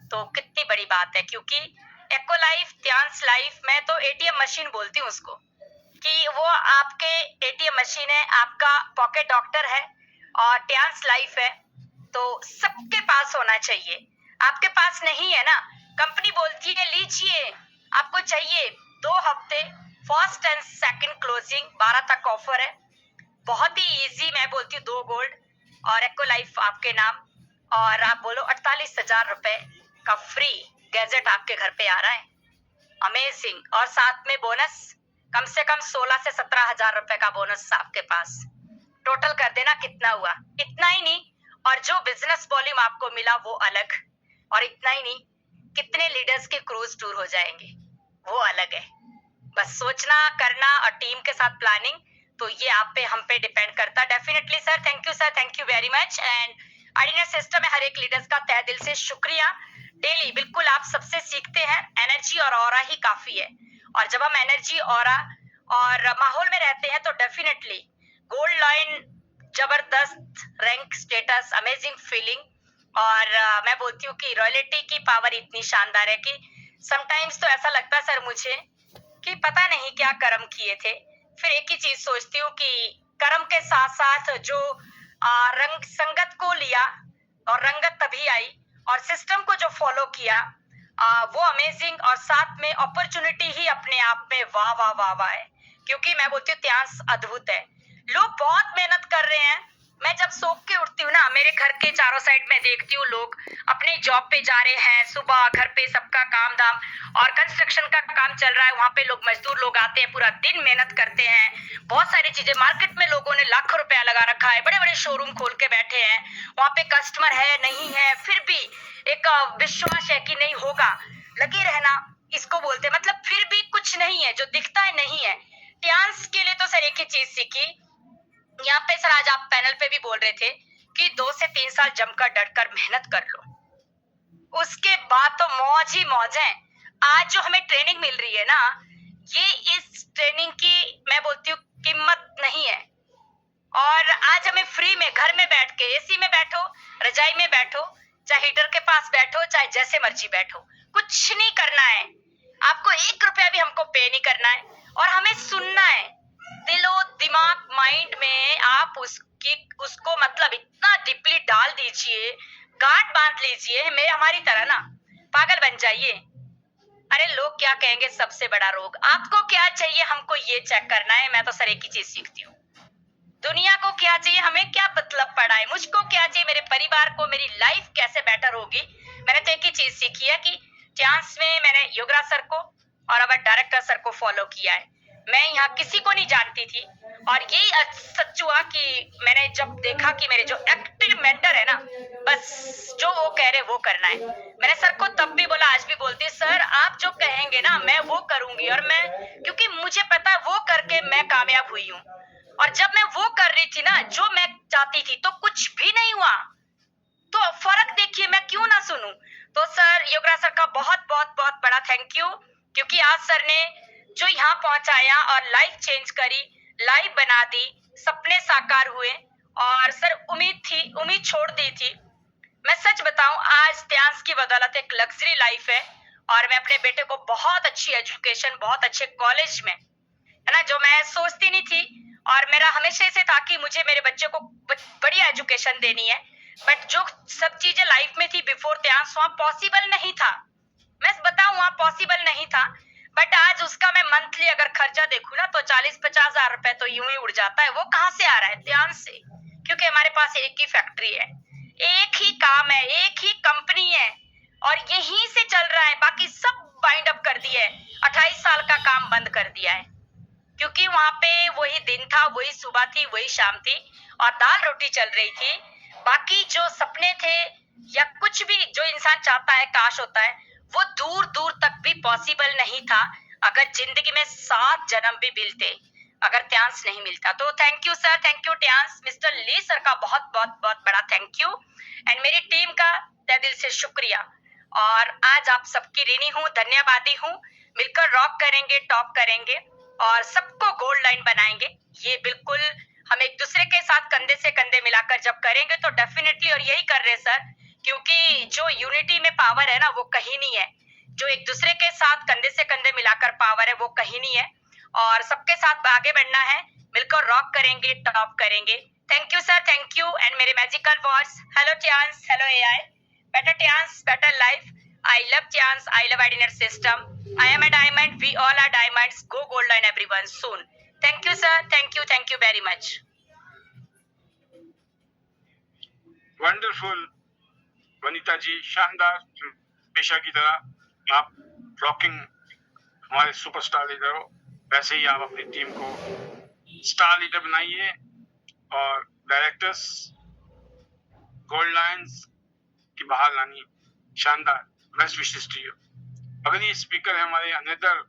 तो कितनी बड़ी बात है, क्योंकि एक्को लाइफ, ट्यांस लाइफ, मैं तो एटीएम मशीन बोलती हूँ उसको, कि वो आपके एटीएम मशीन है, आपका पॉकेट डॉक्टर है, और ट्यांस लाइफ है तो सबके पास होना चाहिए। आपके पास नहीं है ना, कंपनी बोलती है लीजिए, आपको चाहिए 2 हफ्ते फर्स्ट एंड सेकंड क्लोजिंग, 12 तक ऑफर है, बहुत ही इजी। मैं बोलती हूँ 2 गोल्ड और एक्को लाइफ आपके नाम, और आप बोलो 48,000 रुपए का फ्री गैजेट आपके घर पे आ रहा है, अमेजिंग। और साथ में बोनस कम से कम 16 से 17,000 रुपए का बोनस आपके पास। टोटल कर देना कितना हुआ, इतना ही नहीं, और जो बिजनेस वॉल्यूम आपको मिला वो अलग, और इतना ही नहीं, कितने लीडर्स के क्रूज टूर हो जाएंगे वो अलग है। बस सोचना, करना और टीम के साथ प्लानिंग, तो ये आप पे, हम पे डिपेंड करता है। Definitely sir, thank you very much. And ordinate system में हर एक लीडर्स का तहे दिल से शुक्रिया। डेली बिल्कुल आप सबसे सीखते हैं, एनर्जी और ऑरा ही काफी है, और जब हम एनर्जी, ऑरा और माहौल में रहते हैं तो डेफिनेटली गोल्ड लाइन जबरदस्त रैंक स्टेटस, अमेजिंग फीलिंग। और मैं बोलती हूँ कि रॉयल्टी की पावर इतनी शानदार है कि समटाइम्स तो ऐसा लगता है सर मुझे कि पता नहीं क्या कर्म किए थे। फिर एक ही चीज सोचती हूँ कि कर्म के साथ साथ जो रंग संगत को लिया और रंगत तभी आई, और सिस्टम को जो फॉलो किया वो अमेजिंग, और साथ में अपॉर्चुनिटी ही अपने आप में वाह वाह वाह वाह है। क्योंकि मैं बोलती हूँ त्यास अद्भुत है, लोग बहुत मेहनत कर रहे हैं। मैं जब सो के उठती हूँ ना, मेरे घर के चारों साइड में देखती हूँ लोग अपने जॉब पे जा रहे हैं, सुबह घर पे सबका काम धाम, और कंस्ट्रक्शन का काम चल रहा है, वहां पे लोग मजदूर लोग आते हैं, पूरा दिन मेहनत करते हैं। बहुत सारी चीजें, मार्केट में लोगों ने लाखों रुपया लगा रखा है, बड़े बड़े शोरूम खोल के बैठे हैं, वहां पे कस्टमर है नहीं है, फिर भी एक विश्वास है कि नहीं होगा, लगे रहना इसको बोलते, मतलब फिर भी कुछ नहीं है, जो दिखता है नहीं है। टियान्स के लिए तो सर एक ही चीज सीखी यहाँ पे सर, आज आप पैनल पे भी बोल रहे थे कि 2 से 3 साल जमकर डटकर मेहनत कर लो, उसके बाद तो मौज ही मौज है। आज जो हमें ट्रेनिंग मिल रही है ना, ये इस ट्रेनिंग की मैं बोलती हूँ कीमत नहीं है। और आज हमें फ्री में घर में बैठ के एसी में बैठो, रजाई में बैठो, चाहे हीटर के पास बैठो, चाहे जैसे मर्जी बैठो, कुछ नहीं करना है आपको, 1 रुपया भी हमको पे नहीं करना है, और हमें सुनना है। दिलो दिमाग माइंड में आप उसको मतलब इतना डीपली डाल दीजिए, गांठ बांध लीजिए, हमारी तरह ना पागल बन जाइए। अरे लोग क्या कहेंगे, सबसे बड़ा रोग। आपको क्या चाहिए, हमको ये चेक करना है। मैं तो सर एक ही चीज सीखती हूँ, दुनिया को क्या चाहिए, हमें क्या मतलब पड़ा है, मुझको क्या चाहिए, मेरे परिवार को, मेरी लाइफ कैसे बेटर होगी। मैंने तो एक ही चीज सीखी है कि चांस में मैंने योगराज सर को और अब डायरेक्टर सर को फॉलो किया है। मैं यहाँ किसी को नहीं जानती थी, और यही सच हुआ कि मैंने जब देखा कि मेरे जो एक्टिव मेंटर है ना, बस जो वो कह रहे वो करना है। मैंने सर को तब भी बोला, आज भी बोलती, सर आप जो कहेंगे ना मैं वो करूंगी, और मैं क्योंकि मुझे पता है वो करके मैं कामयाब हुई हूँ, और जब मैं वो कर रही थी ना जो मैं चाहती थी तो कुछ भी नहीं हुआ। तो फर्क देखिए, मैं क्यों ना सुनूं। तो सर योगराज सर का बहुत बहुत बहुत बड़ा थैंक यू, क्योंकि आज सर ने जो यहाँ पहुंचाया और लाइफ चेंज करी, लाइफ बना दी, सपने साकार हुए, और सर उम्मीद छोड़ दी थी। मैं सच बताऊं, आज त्यास की बदौलत एक लग्जरी लाइफ है, और मैं अपने बेटे को बहुत अच्छी एजुकेशन, बहुत अच्छे कॉलेज में, है ना, जो मैं सोचती नहीं थी, और मेरा हमेशा से था कि मुझे मेरे बच्चे को बढ़िया एजुकेशन देनी है, बट जो सब चीजें लाइफ में थी बिफोर त्यास, वहां पॉसिबल नहीं था। मैं बताऊं वहां पॉसिबल नहीं था, बट आज उसका मैं मंथली अगर खर्चा देखूं ना तो 40-50 हजार रुपए तो यूं ही उड़ जाता है। वो कहाँ से आ रहा है, ध्यान से, क्योंकि हमारे पास एक ही फैक्ट्री है, एक ही काम है, एक ही कंपनी है, और यहीं से चल रहा है। बाकी सब बाइंड अप कर दिया है, 28 साल का काम बंद कर दिया है, क्योंकि वहां पे वही दिन था, वही सुबह थी, वही शाम थी, और दाल रोटी चल रही थी। बाकी जो सपने थे या कुछ भी जो इंसान चाहता है, काश होता है, वो दूर दूर तक भी पॉसिबल नहीं था अगर जिंदगी में 7 जन्म भी मिलते, अगर त्यास नहीं मिलता। तो thank you sir, thank you त्यास। मिस्टर ली सर का बहुत बहुत बहुत बड़ा थैंक यू, एंड मेरी टीम का तहे दिल से शुक्रिया। और आज आप सबकी ऋणी हूँ, धन्यवादी हूँ। मिलकर रॉक करेंगे, टॉप करेंगे, और सबको गोल्ड लाइन बनाएंगे। ये बिल्कुल हम एक दूसरे के साथ कंधे से कंधे मिलाकर जब करेंगे तो डेफिनेटली, और यही कर रहे सर, क्योंकि जो यूनिटी में पावर है ना वो कहीं नहीं है, जो एक दूसरे के साथ कंधे से कंधे मिलाकर पावर है वो कहीं नहीं है, और सबके साथ आगे बढ़ना है, मिलकर रॉक करेंगे, टॉप करेंगे। Thank you sir, thank you. And मेरे magical words, hello Tiens, hello AI, better Tians, better life. I love Tians, I love Idiner system. I am a diamond, we all are diamonds. Go gold line everyone soon. Thank you sir, thank you very much. Wonderful Vanita ji, शानदार, हमेशा की तरह आप rocking हमारे superstar leader हो, वैसे ही आप अपनी टीम को स्टार लीडर बनाइए, और डायरेक्टर्स गोल्ड लाइन्स की बाहर लानी। शानदार, बेस्ट विशेस टू यू। अगली स्पीकर है हमारे another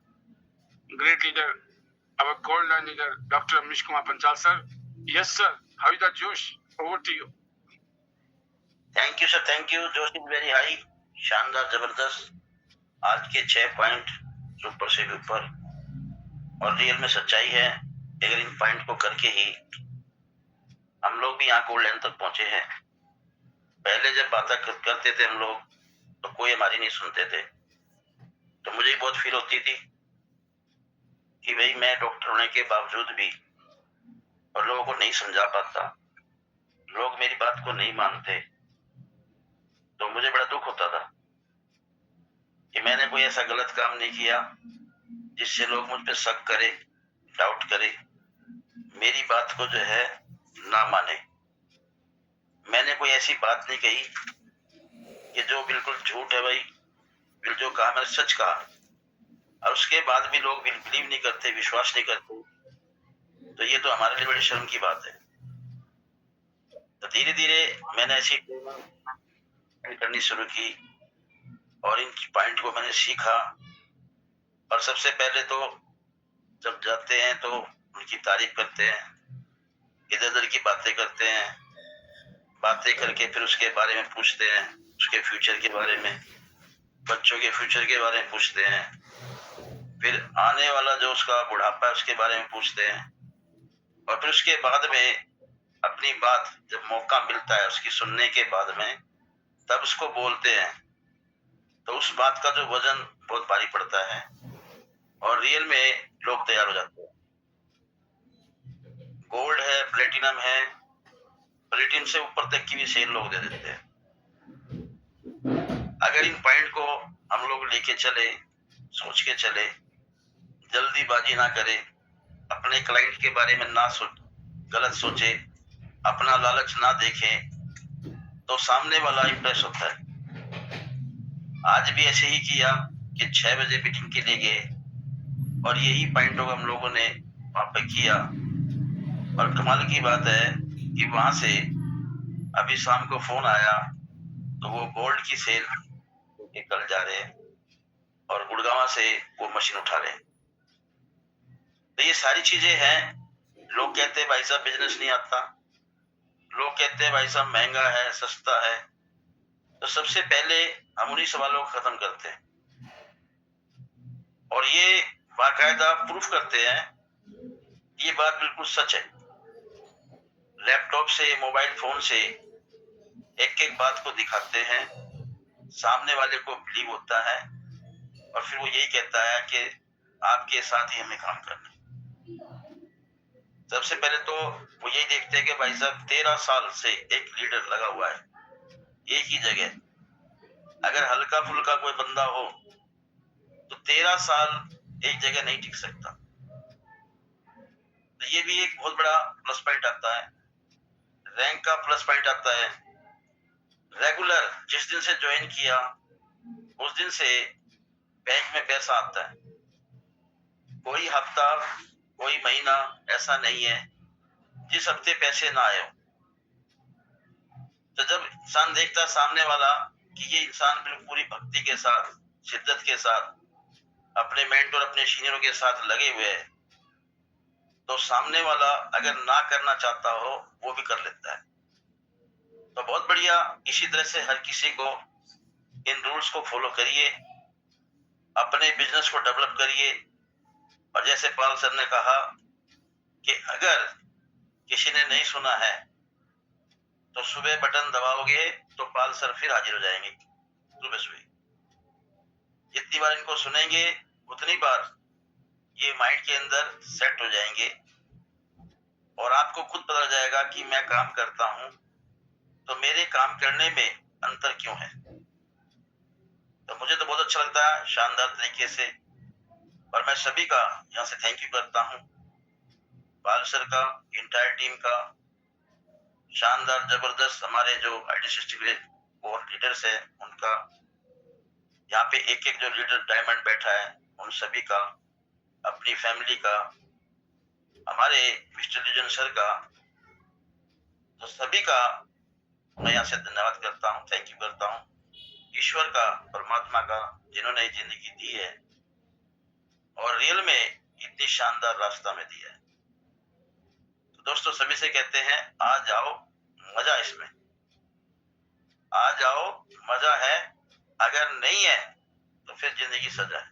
great leader, our gold line leader, Dr. Amnish Kumar Panchal sir. Yes sir, how is that Josh? Over to you. Thank you sir, thank you. जोश is very high, शानदार, जबरदस्त। आज के 6 point super से ऊपर, और real में सच्चाई है, अगर इन पॉइंट को करके ही हम लोग भी यहाँ गोल्डन तक पहुंचे हैं। पहले जब बातें करते थे हम लोग तो कोई हमारी नहीं सुनते थे, तो मुझे बहुत फील होती थी कि भाई मैं डॉक्टर होने के बावजूद भी और लोगों को नहीं समझा पाता, लोग मेरी बात को नहीं मानते, तो मुझे बड़ा दुख होता था कि मैंने कोई ऐसा गलत काम नहीं किया जिससे लोग मुझ पर शक करे, डाउट करे, मेरी बात को जो है ना माने। मैंने कोई ऐसी बात नहीं कही कि जो बिल्कुल झूठ है भाई, जो कहा मैंने सच कहा, और उसके बाद भी लोग बिलीव नहीं करते, विश्वास नहीं करते, तो ये तो हमारे लिए बड़ी शर्म की बात है। तो धीरे धीरे मैंने ऐसी करनी शुरू की और इन पॉइंट को मैंने सीखा। और सबसे पहले तो जब जाते हैं तो उनकी तारीफ करते हैं, इधर उधर की बातें करते हैं, बातें करके फिर उसके बारे में पूछते हैं, उसके फ्यूचर के बारे में, बच्चों के फ्यूचर के बारे में पूछते हैं, फिर आने वाला जो उसका बुढ़ापा है उसके बारे में पूछते हैं, और फिर उसके बाद में अपनी बात जब मौका मिलता है उसकी सुनने के बाद में तब उसको बोलते हैं, तो उस बात का जो वजन बहुत भारी पड़ता है और रियल में लोग तैयार हो जाते हैं। गोल्ड है, प्लेटिनम है, प्लेटिनम से ऊपर तक की भी सेल लोग दे देते हैं। अगर इन पॉइंट को हम लोग लेके चले, सोच के चले, जल्दीबाजी ना करे, अपने क्लाइंट के बारे में ना गलत सोचे, अपना लालच ना देखे, तो सामने वाला इंप्रेस होता है। आज भी ऐसे ही किया कि 6 बजे मीटिंग के लिए गए और यही पॉइंट हम लोगों ने वहां पे किया, और कमाल की बात है कि वहां से अभी शाम को फोन आया तो वो गोल्ड की सेल कल जा रहे हैं और गुड़गांव से वो मशीन उठा रहे हैं। तो ये सारी चीजें हैं। लोग कहते हैं भाई साहब बिजनेस नहीं आता, लोग कहते हैं भाई साहब महंगा है, सस्ता है, तो सबसे पहले हम उन्हीं सवालों को खत्म करते हैं और ये बाकायदा प्रूफ करते हैं, ये बात बिल्कुल सच है। लैपटॉप से, मोबाइल फोन से एक एक बात को दिखाते हैं, सामने वाले को बिलीव होता है और फिर वो यही कहता है कि आपके साथ ही हमें काम करना है। सबसे पहले तो वो यही देखते हैं कि भाई साहब 13 साल से एक लीडर लगा हुआ है एक ही जगह। अगर हल्का फुल्का कोई बंदा हो तो 13 साल एक जगह नहीं टिक सकता। तो ये भी एक बहुत बड़ा प्लस पॉइंट आता है, रैंक का प्लस पॉइंट आता है। रेगुलर जिस दिन से ज्वाइन किया उस दिन से बैंक में पैसा आता है, कोई हफ्ता कोई महीना ऐसा नहीं है जिस हफ्ते पैसे ना आए हो। तो जब इंसान देखता है सामने वाला कि ये इंसान बिल्कुल पूरी भक्ति के साथ, शिद्दत के साथ, अपने मेंटर, अपने सीनियरों के साथ लगे हुए है, तो सामने वाला अगर ना करना चाहता हो वो भी कर लेता है। तो बहुत बढ़िया। इसी तरह से हर किसी को इन रूल्स को फॉलो करिए, अपने बिजनेस को डेवलप करिए। और जैसे पाल सर ने कहा कि अगर किसी ने नहीं सुना है तो सुबह बटन दबाओगे तो पाल सर फिर हाजिर हो जाएंगे सुबह सुबह। जितनी बार इनको सुनेंगे उतनी बार ये माइंड के अंदर सेट हो जाएंगे और आपको खुद पता जाएगा कि मैं काम करता हूं तो मेरे काम करने में अंतर क्यों है। तो मुझे तो बहुत अच्छा लगता है, शानदार तरीके से। और मैं सभी का यहाँ से थैंक यू करता हूँ, पाल सर का, इंटायर टीम का, शानदार जबरदस्त हमारे जो IT डिस्ट्रिक्ट और लीडर्स है उनका, यहाँ पे एक एक जो लीडर डायमंड बैठा है उन सभी का, अपनी फैमिली का, हमारे मिस्टर लीजन सर का, तो सभी का मैं यहाँ से धन्यवाद करता हूँ, थैंक यू करता हूँ। ईश्वर का, परमात्मा का, जिन्होंने जिंदगी दी है और रियल में इतनी शानदार रास्ता में दिया है। तो दोस्तों सभी से कहते हैं आ जाओ, मजा इसमें आ जाओ, मजा है। अगर नहीं है तो फिर जिंदगी सजा है।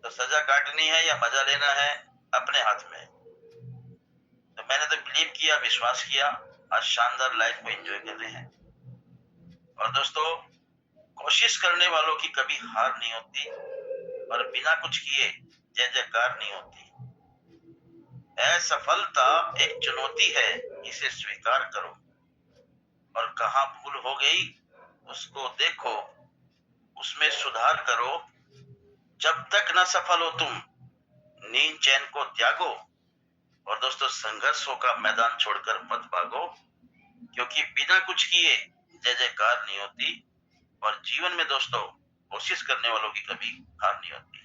तो सजा काटनी है या मजा लेना है अपने हाथ में। तो मैंने तो बिलीव किया, विश्वास किया, आज शानदार लाइफ को एंजॉय कर रहे हैं। और दोस्तों, कोशिश करने वालों की कभी हार नहीं होती और बिना कुछ किए जय जयकार नहीं होती। असफलता एक चुनौती है, इसे स्वीकार करो और कहाँ भूल हो गई उसको देखो, उसमें सुधार करो। जब तक न सफल हो तुम, नींद चैन को त्यागो। और दोस्तों, संघर्षों का मैदान छोड़कर मत भागो, क्योंकि बिना कुछ किए जय जयकार नहीं होती। और जीवन में दोस्तों, कोशिश करने वालों की कभी हार नहीं होती।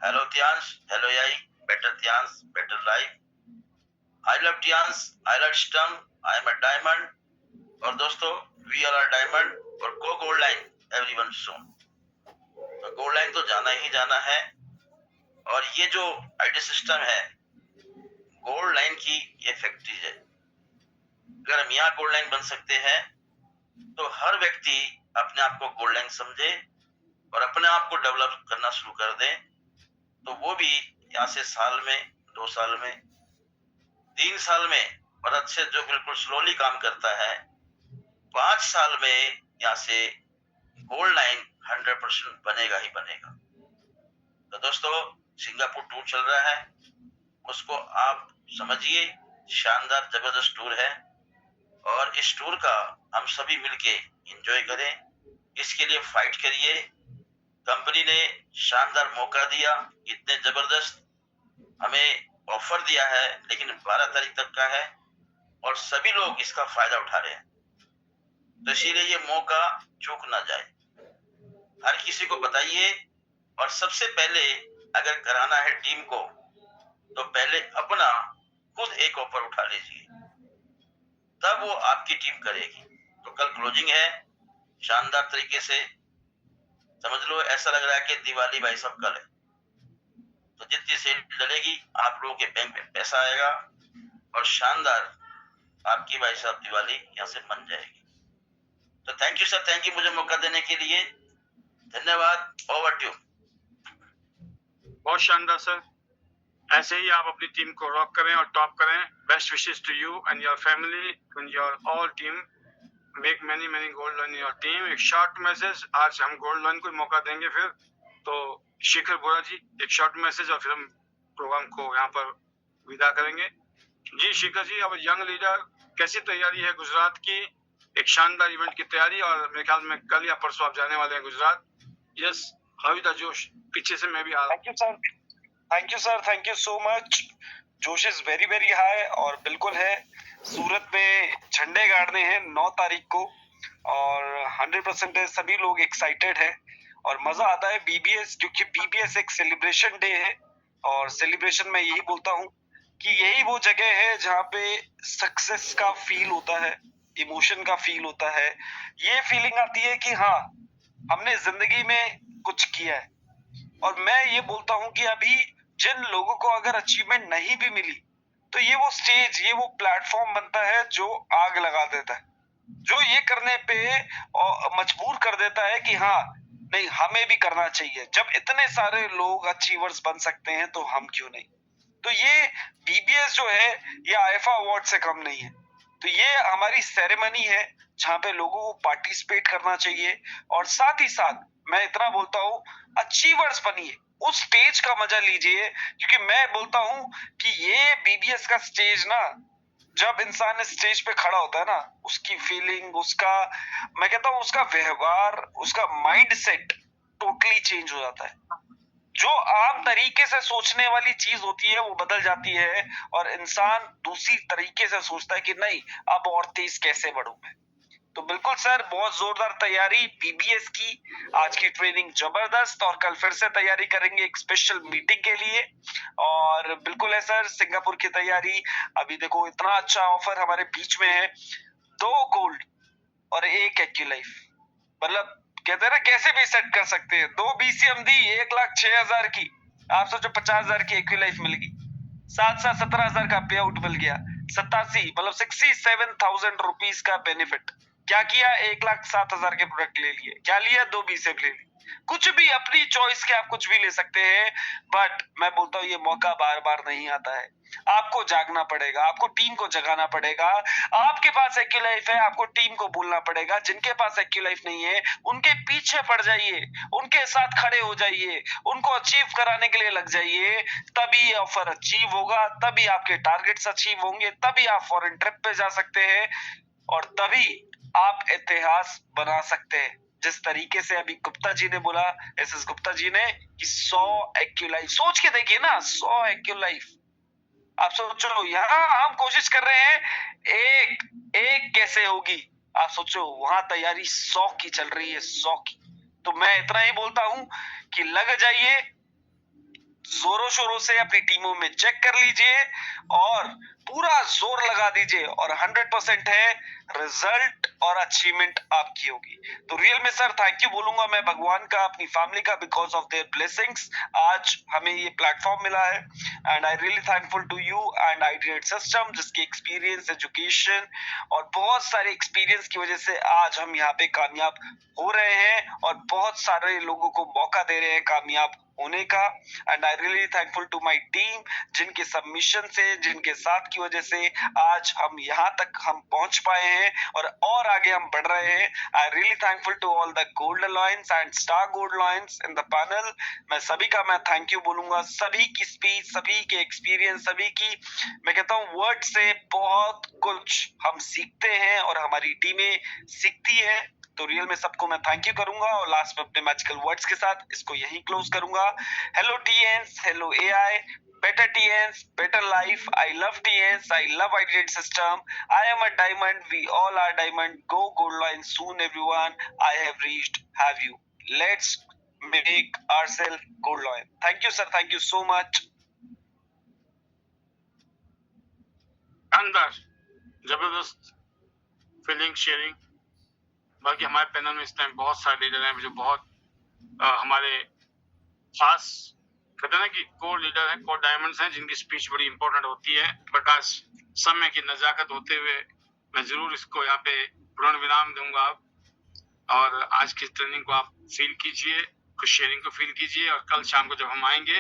Hello Tiens, hello AI, better Tiens, better life. I love Tiens, I love system, I am a diamond. और दोस्तों, वी आर अ डायमंड और go gold line everyone soon. तो गोल्ड लाइन तो जाना ही जाना है। और ये जो आईडी सिस्टम है, गोल्ड लाइन की ये फैक्ट्री है। अगर हम यहाँ गोल्ड लाइन बन सकते हैं तो हर व्यक्ति अपने आप को गोल्ड लाइन समझे और अपने आप को डेवलप करना शुरू कर दे, तो वो भी यहाँ से साल में, 2 साल में, 3 साल में, और अच्छे जो बिल्कुल स्लोली काम करता है 5 साल में यहाँ से गोल्ड लाइन 100% बनेगा ही बनेगा। तो दोस्तों, सिंगापुर टूर चल रहा है, उसको आप समझिए, शानदार जबरदस्त टूर है और इस टूर का हम सभी मिलके एंजॉय करें। इसके लिए फाइट करिए। कंपनी ने शानदार मौका दिया, इतने जबरदस्त हमें ऑफर दिया है, लेकिन 12 तारीख तक का है और सभी लोग इसका फायदा उठा रहे हैं। तो इसीलिए ये मौका चूक ना जाए। हर किसी को बताइए और सबसे पहले अगर कराना है टीम को, तो पहले अपना खुद एक ऑफर उठा लीजिए, तब वो आपकी टीम करेगी। तो कल क्लोजिंग है, शानदार तरीके से समझ लो, ऐसा लग रहा है कि दिवाली भाई साहब कल है। तो जितनी सेल डलेगी आप लोगों के बैंक में पैसा आएगा और शानदार आपकी भाई साहब दिवाली यहाँ से बन जाएगी। तो thank you sir, thank you मुझे मौका देने के लिए, धन्यवाद। Over to. बहुत शानदार सर, ऐसे ही आप अपनी टीम को रॉक करें और टॉप करें। Best wishes to you and your family and your all team. Make many many gold loin your team. एक शॉर्ट मैसेज, आज हम गोल्ड लॉइन को मौका देंगे फिर। तो शिखर बोरा जी, एक शॉर्ट मैसेज और फिर हम प्रोग्राम को यहाँ पर विदा करेंगे। जी शिखर जी, अब यंग लीडर, कैसी तैयारी है गुजरात की? एक शानदार इवेंट की तैयारी, और मेरे ख्याल में कल या परसों आप जाने वाले हैं Gujarat. Yes, how is the जोश? पीछे से मैं भी आ रहा हूँ। Thank you sir, thank you so much. जोश इज वेरी वेरी हाई और बिल्कुल है। सूरत में झंडे गाड़ने हैं 9 तारीख को और 100% सभी लोग एक्साइटेड है और मजा आता है। बीबीएस, क्योंकि बीबीएस एक सेलिब्रेशन डे है और सेलिब्रेशन में यही बोलता हूँ कि यही वो जगह है जहाँ पे सक्सेस का फील होता है, इमोशन का फील होता है। ये फीलिंग आती है कि हाँ, हमने जिंदगी में कुछ किया है। और मैं ये बोलता हूँ कि अभी जिन लोगों को अगर अचीवमेंट नहीं भी मिली, तो ये वो स्टेज, ये वो प्लेटफॉर्म बनता है जो आग लगा देता है, जो ये करने पे मजबूर कर देता है कि हाँ नहीं, हमें भी करना चाहिए। जब इतने सारे लोग अचीवर्स बन सकते हैं तो हम क्यों नहीं? तो ये बीबीएस जो है ये आईफा अवार्ड से कम नहीं है। तो ये हमारी सेरेमनी है जहाँ पे लोगों को पार्टिसिपेट करना चाहिए और साथ ही साथ मैं इतना बोलता हूँ, अचीवर्स बनिए, उस स्टेज का मजा लीजिए। क्योंकि मैं बोलता हूँ कि ये बीबीएस का स्टेज ना, जब इंसान इस स्टेज पे खड़ा होता है ना, उसकी फीलिंग, उसका, मैं कहता हूँ उसका व्यवहार, उसका माइंड सेट टोटली चेंज हो जाता है। जो आम तरीके से सोचने वाली चीज होती है वो बदल जाती है और इंसान दूसरी तरीके से सोचता है कि नहीं, अब और तेज कैसे बढ़ूं मैं। तो बिल्कुल सर, बहुत जोरदार तैयारी बीबीएस की। आज की ट्रेनिंग जबरदस्त और कल फिर से तैयारी करेंगे एक स्पेशल मीटिंग के लिए। और बिल्कुल है सर, सिंगापुर की तैयारी। अभी देखो इतना अच्छा ऑफर हमारे बीच में है, 2 गोल्ड और 1 एक्यूलाइफ। मतलब कहते हैं ना, कैसे भी सेट कर सकते हैं। 2 बीसीएम दी 1,06,000 की, आप सोचो 50,000 की एक्यूलाइफ मिल गई, 7 17,000 का पे आउट मिल गया, 87 मतलब 67,000 रुपीज का बेनिफिट। क्या किया, 1,07,000 के प्रोडक्ट ले लिए, क्या लिया, 2 B-Safe ले ली, कुछ भी अपनी चॉइस के आप कुछ भी ले सकते हैं। बट मैं बोलता हूँ ये मौका बार बार नहीं आता है, आपको जागना पड़ेगा, आपको टीम को जगाना पड़ेगा। आपके पास एक्यूलाइफ है, आपको टीम को बोलना पड़ेगा। जिनके पास एक्यूलाइफ नहीं है उनके पीछे पड़ जाइए, उनके साथ खड़े हो जाइए, उनको अचीव कराने के लिए लग जाइए। तभी ऑफर अचीव होगा, तभी आपके टारगेट्स अचीव होंगे, तभी आप फॉरेन ट्रिप पे जा सकते हैं और तभी आप इतिहास बना सकते हैं। जिस तरीके से अभी गुप्ता जी ने बोला, एसएस गुप्ता जी ने, कि 100 एक्यूलाइफ, सोच के देखिए ना, 100 एक्यूलाइफ। आप सोचो, यहाँ हम कोशिश कर रहे हैं एक कैसे होगी, आप सोचो वहां तैयारी 100 की चल रही है, 100 की। तो मैं इतना ही बोलता हूं कि लग जाइए, जोरों शोरों से अपनी टीमों में चेक कर लीजिए और पूरा जोर लगा दीजिए और 100% है रिजल्ट और अचीवमेंट आपकी होगी। तो रियल में सर थैंक यू बोलूंगा मैं भगवान का, अपनी फैमिली का, बिकॉज ऑफ देयर ब्लेसिंग्स आज हमें ये प्लेटफॉर्म मिला है। And I really thankful to you and ideate system, जिसकी एक्सपीरियंस, एजुकेशन और बहुत सारे एक्सपीरियंस की वजह से आज हम यहाँ पे कामयाब हो रहे हैं और बहुत सारे लोगों को मौका दे रहे हैं कामयाब होने का। And I really thankful to my team, जिनके सबमिशन से, जिनके साथ की वजह से आज हम यहाँ तक हम पहुंच पाए हैं और आगे हम बढ़ रहे हैं। I really thankful to all the gold alliance and star gold alliance in the panel. मैं सभी का मैं थैंक यू बोलूंगा, सभी की स्पीच, सभी के एक्सपीरियंस, सभी की, मैं कहता हूँ वर्ड से बहुत कुछ हम सीखते हैं और हमारी टीमें सीखती है। तो रियल में सबको मैं थैंक यू करूंगा और लास्ट में अपने मैजिकल वर्ड्स के साथ इसको यहीं क्लोज करूंगा। Hello Tiens, hello AI, better TNs, better life. I love TNs. I love Ideate System. I am a diamond. We all are diamond. Go gold line soon, everyone. I have reached. Have you? Let's make ourselves gold line. Thank you, sir. Thank you so much. अंदर जबरदस्त feeling sharing. बाकी हमारे panel में इस time बहुत सारे leader हैं जो बहुत हमारे खास, कहते हैं ना कि कोर लीडर हैं, कोर डायमंड्स हैं, जिनकी स्पीच बड़ी इंपॉर्टेंट होती है। बट आज समय की नजाकत होते हुए मैं जरूर इसको यहाँ पे पूर्ण विराम दूंगा और आज की ट्रेनिंग को आप फील कीजिए, कुछ शेयरिंग को फील कीजिए और कल शाम को जब हम आएंगे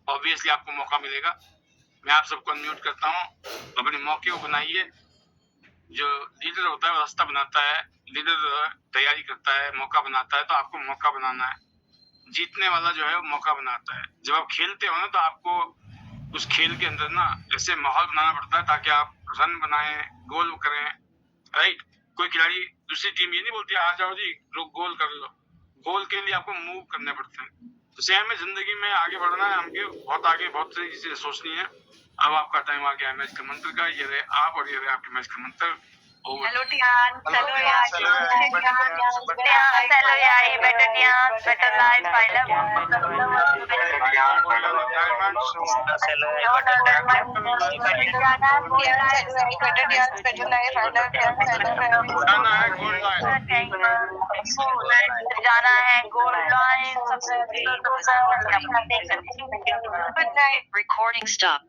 ऑब्वियसली आपको मौका मिलेगा। मैं आप सबको अनम्यूट करता हूँ, अपने मौके को बनाइए। जो लीडर होता है वो रास्ता बनाता है, लीडर तैयारी करता है, मौका बनाता है। तो आपको मौका बनाना है, जीतने वाला जो है वो मौका बनाता है। जब आप खेलते हो ना तो आपको उस खेल के अंदर ना ऐसे माहौल बनाना पड़ता है ताकि आप रन बनाएं, गोल करें, राइट। कोई खिलाड़ी दूसरी टीम ये नहीं बोलती आ जाओ जी गोल कर लो, गोल के लिए आपको मूव करने पड़ते हैं। तो सेम में जिंदगी में आगे बढ़ना है, हमको बहुत आगे बहुत सारी चीजें सोचनी है। अब आपका टाइम आ गया मैच का मंत्र का, ये रहे आप और ये रहे आपके मैच का मंत्र। Hello Tian, hello yaar, hello yaar, better Tian, better life, I love you. जाना है gold line, Good night. Recording stop.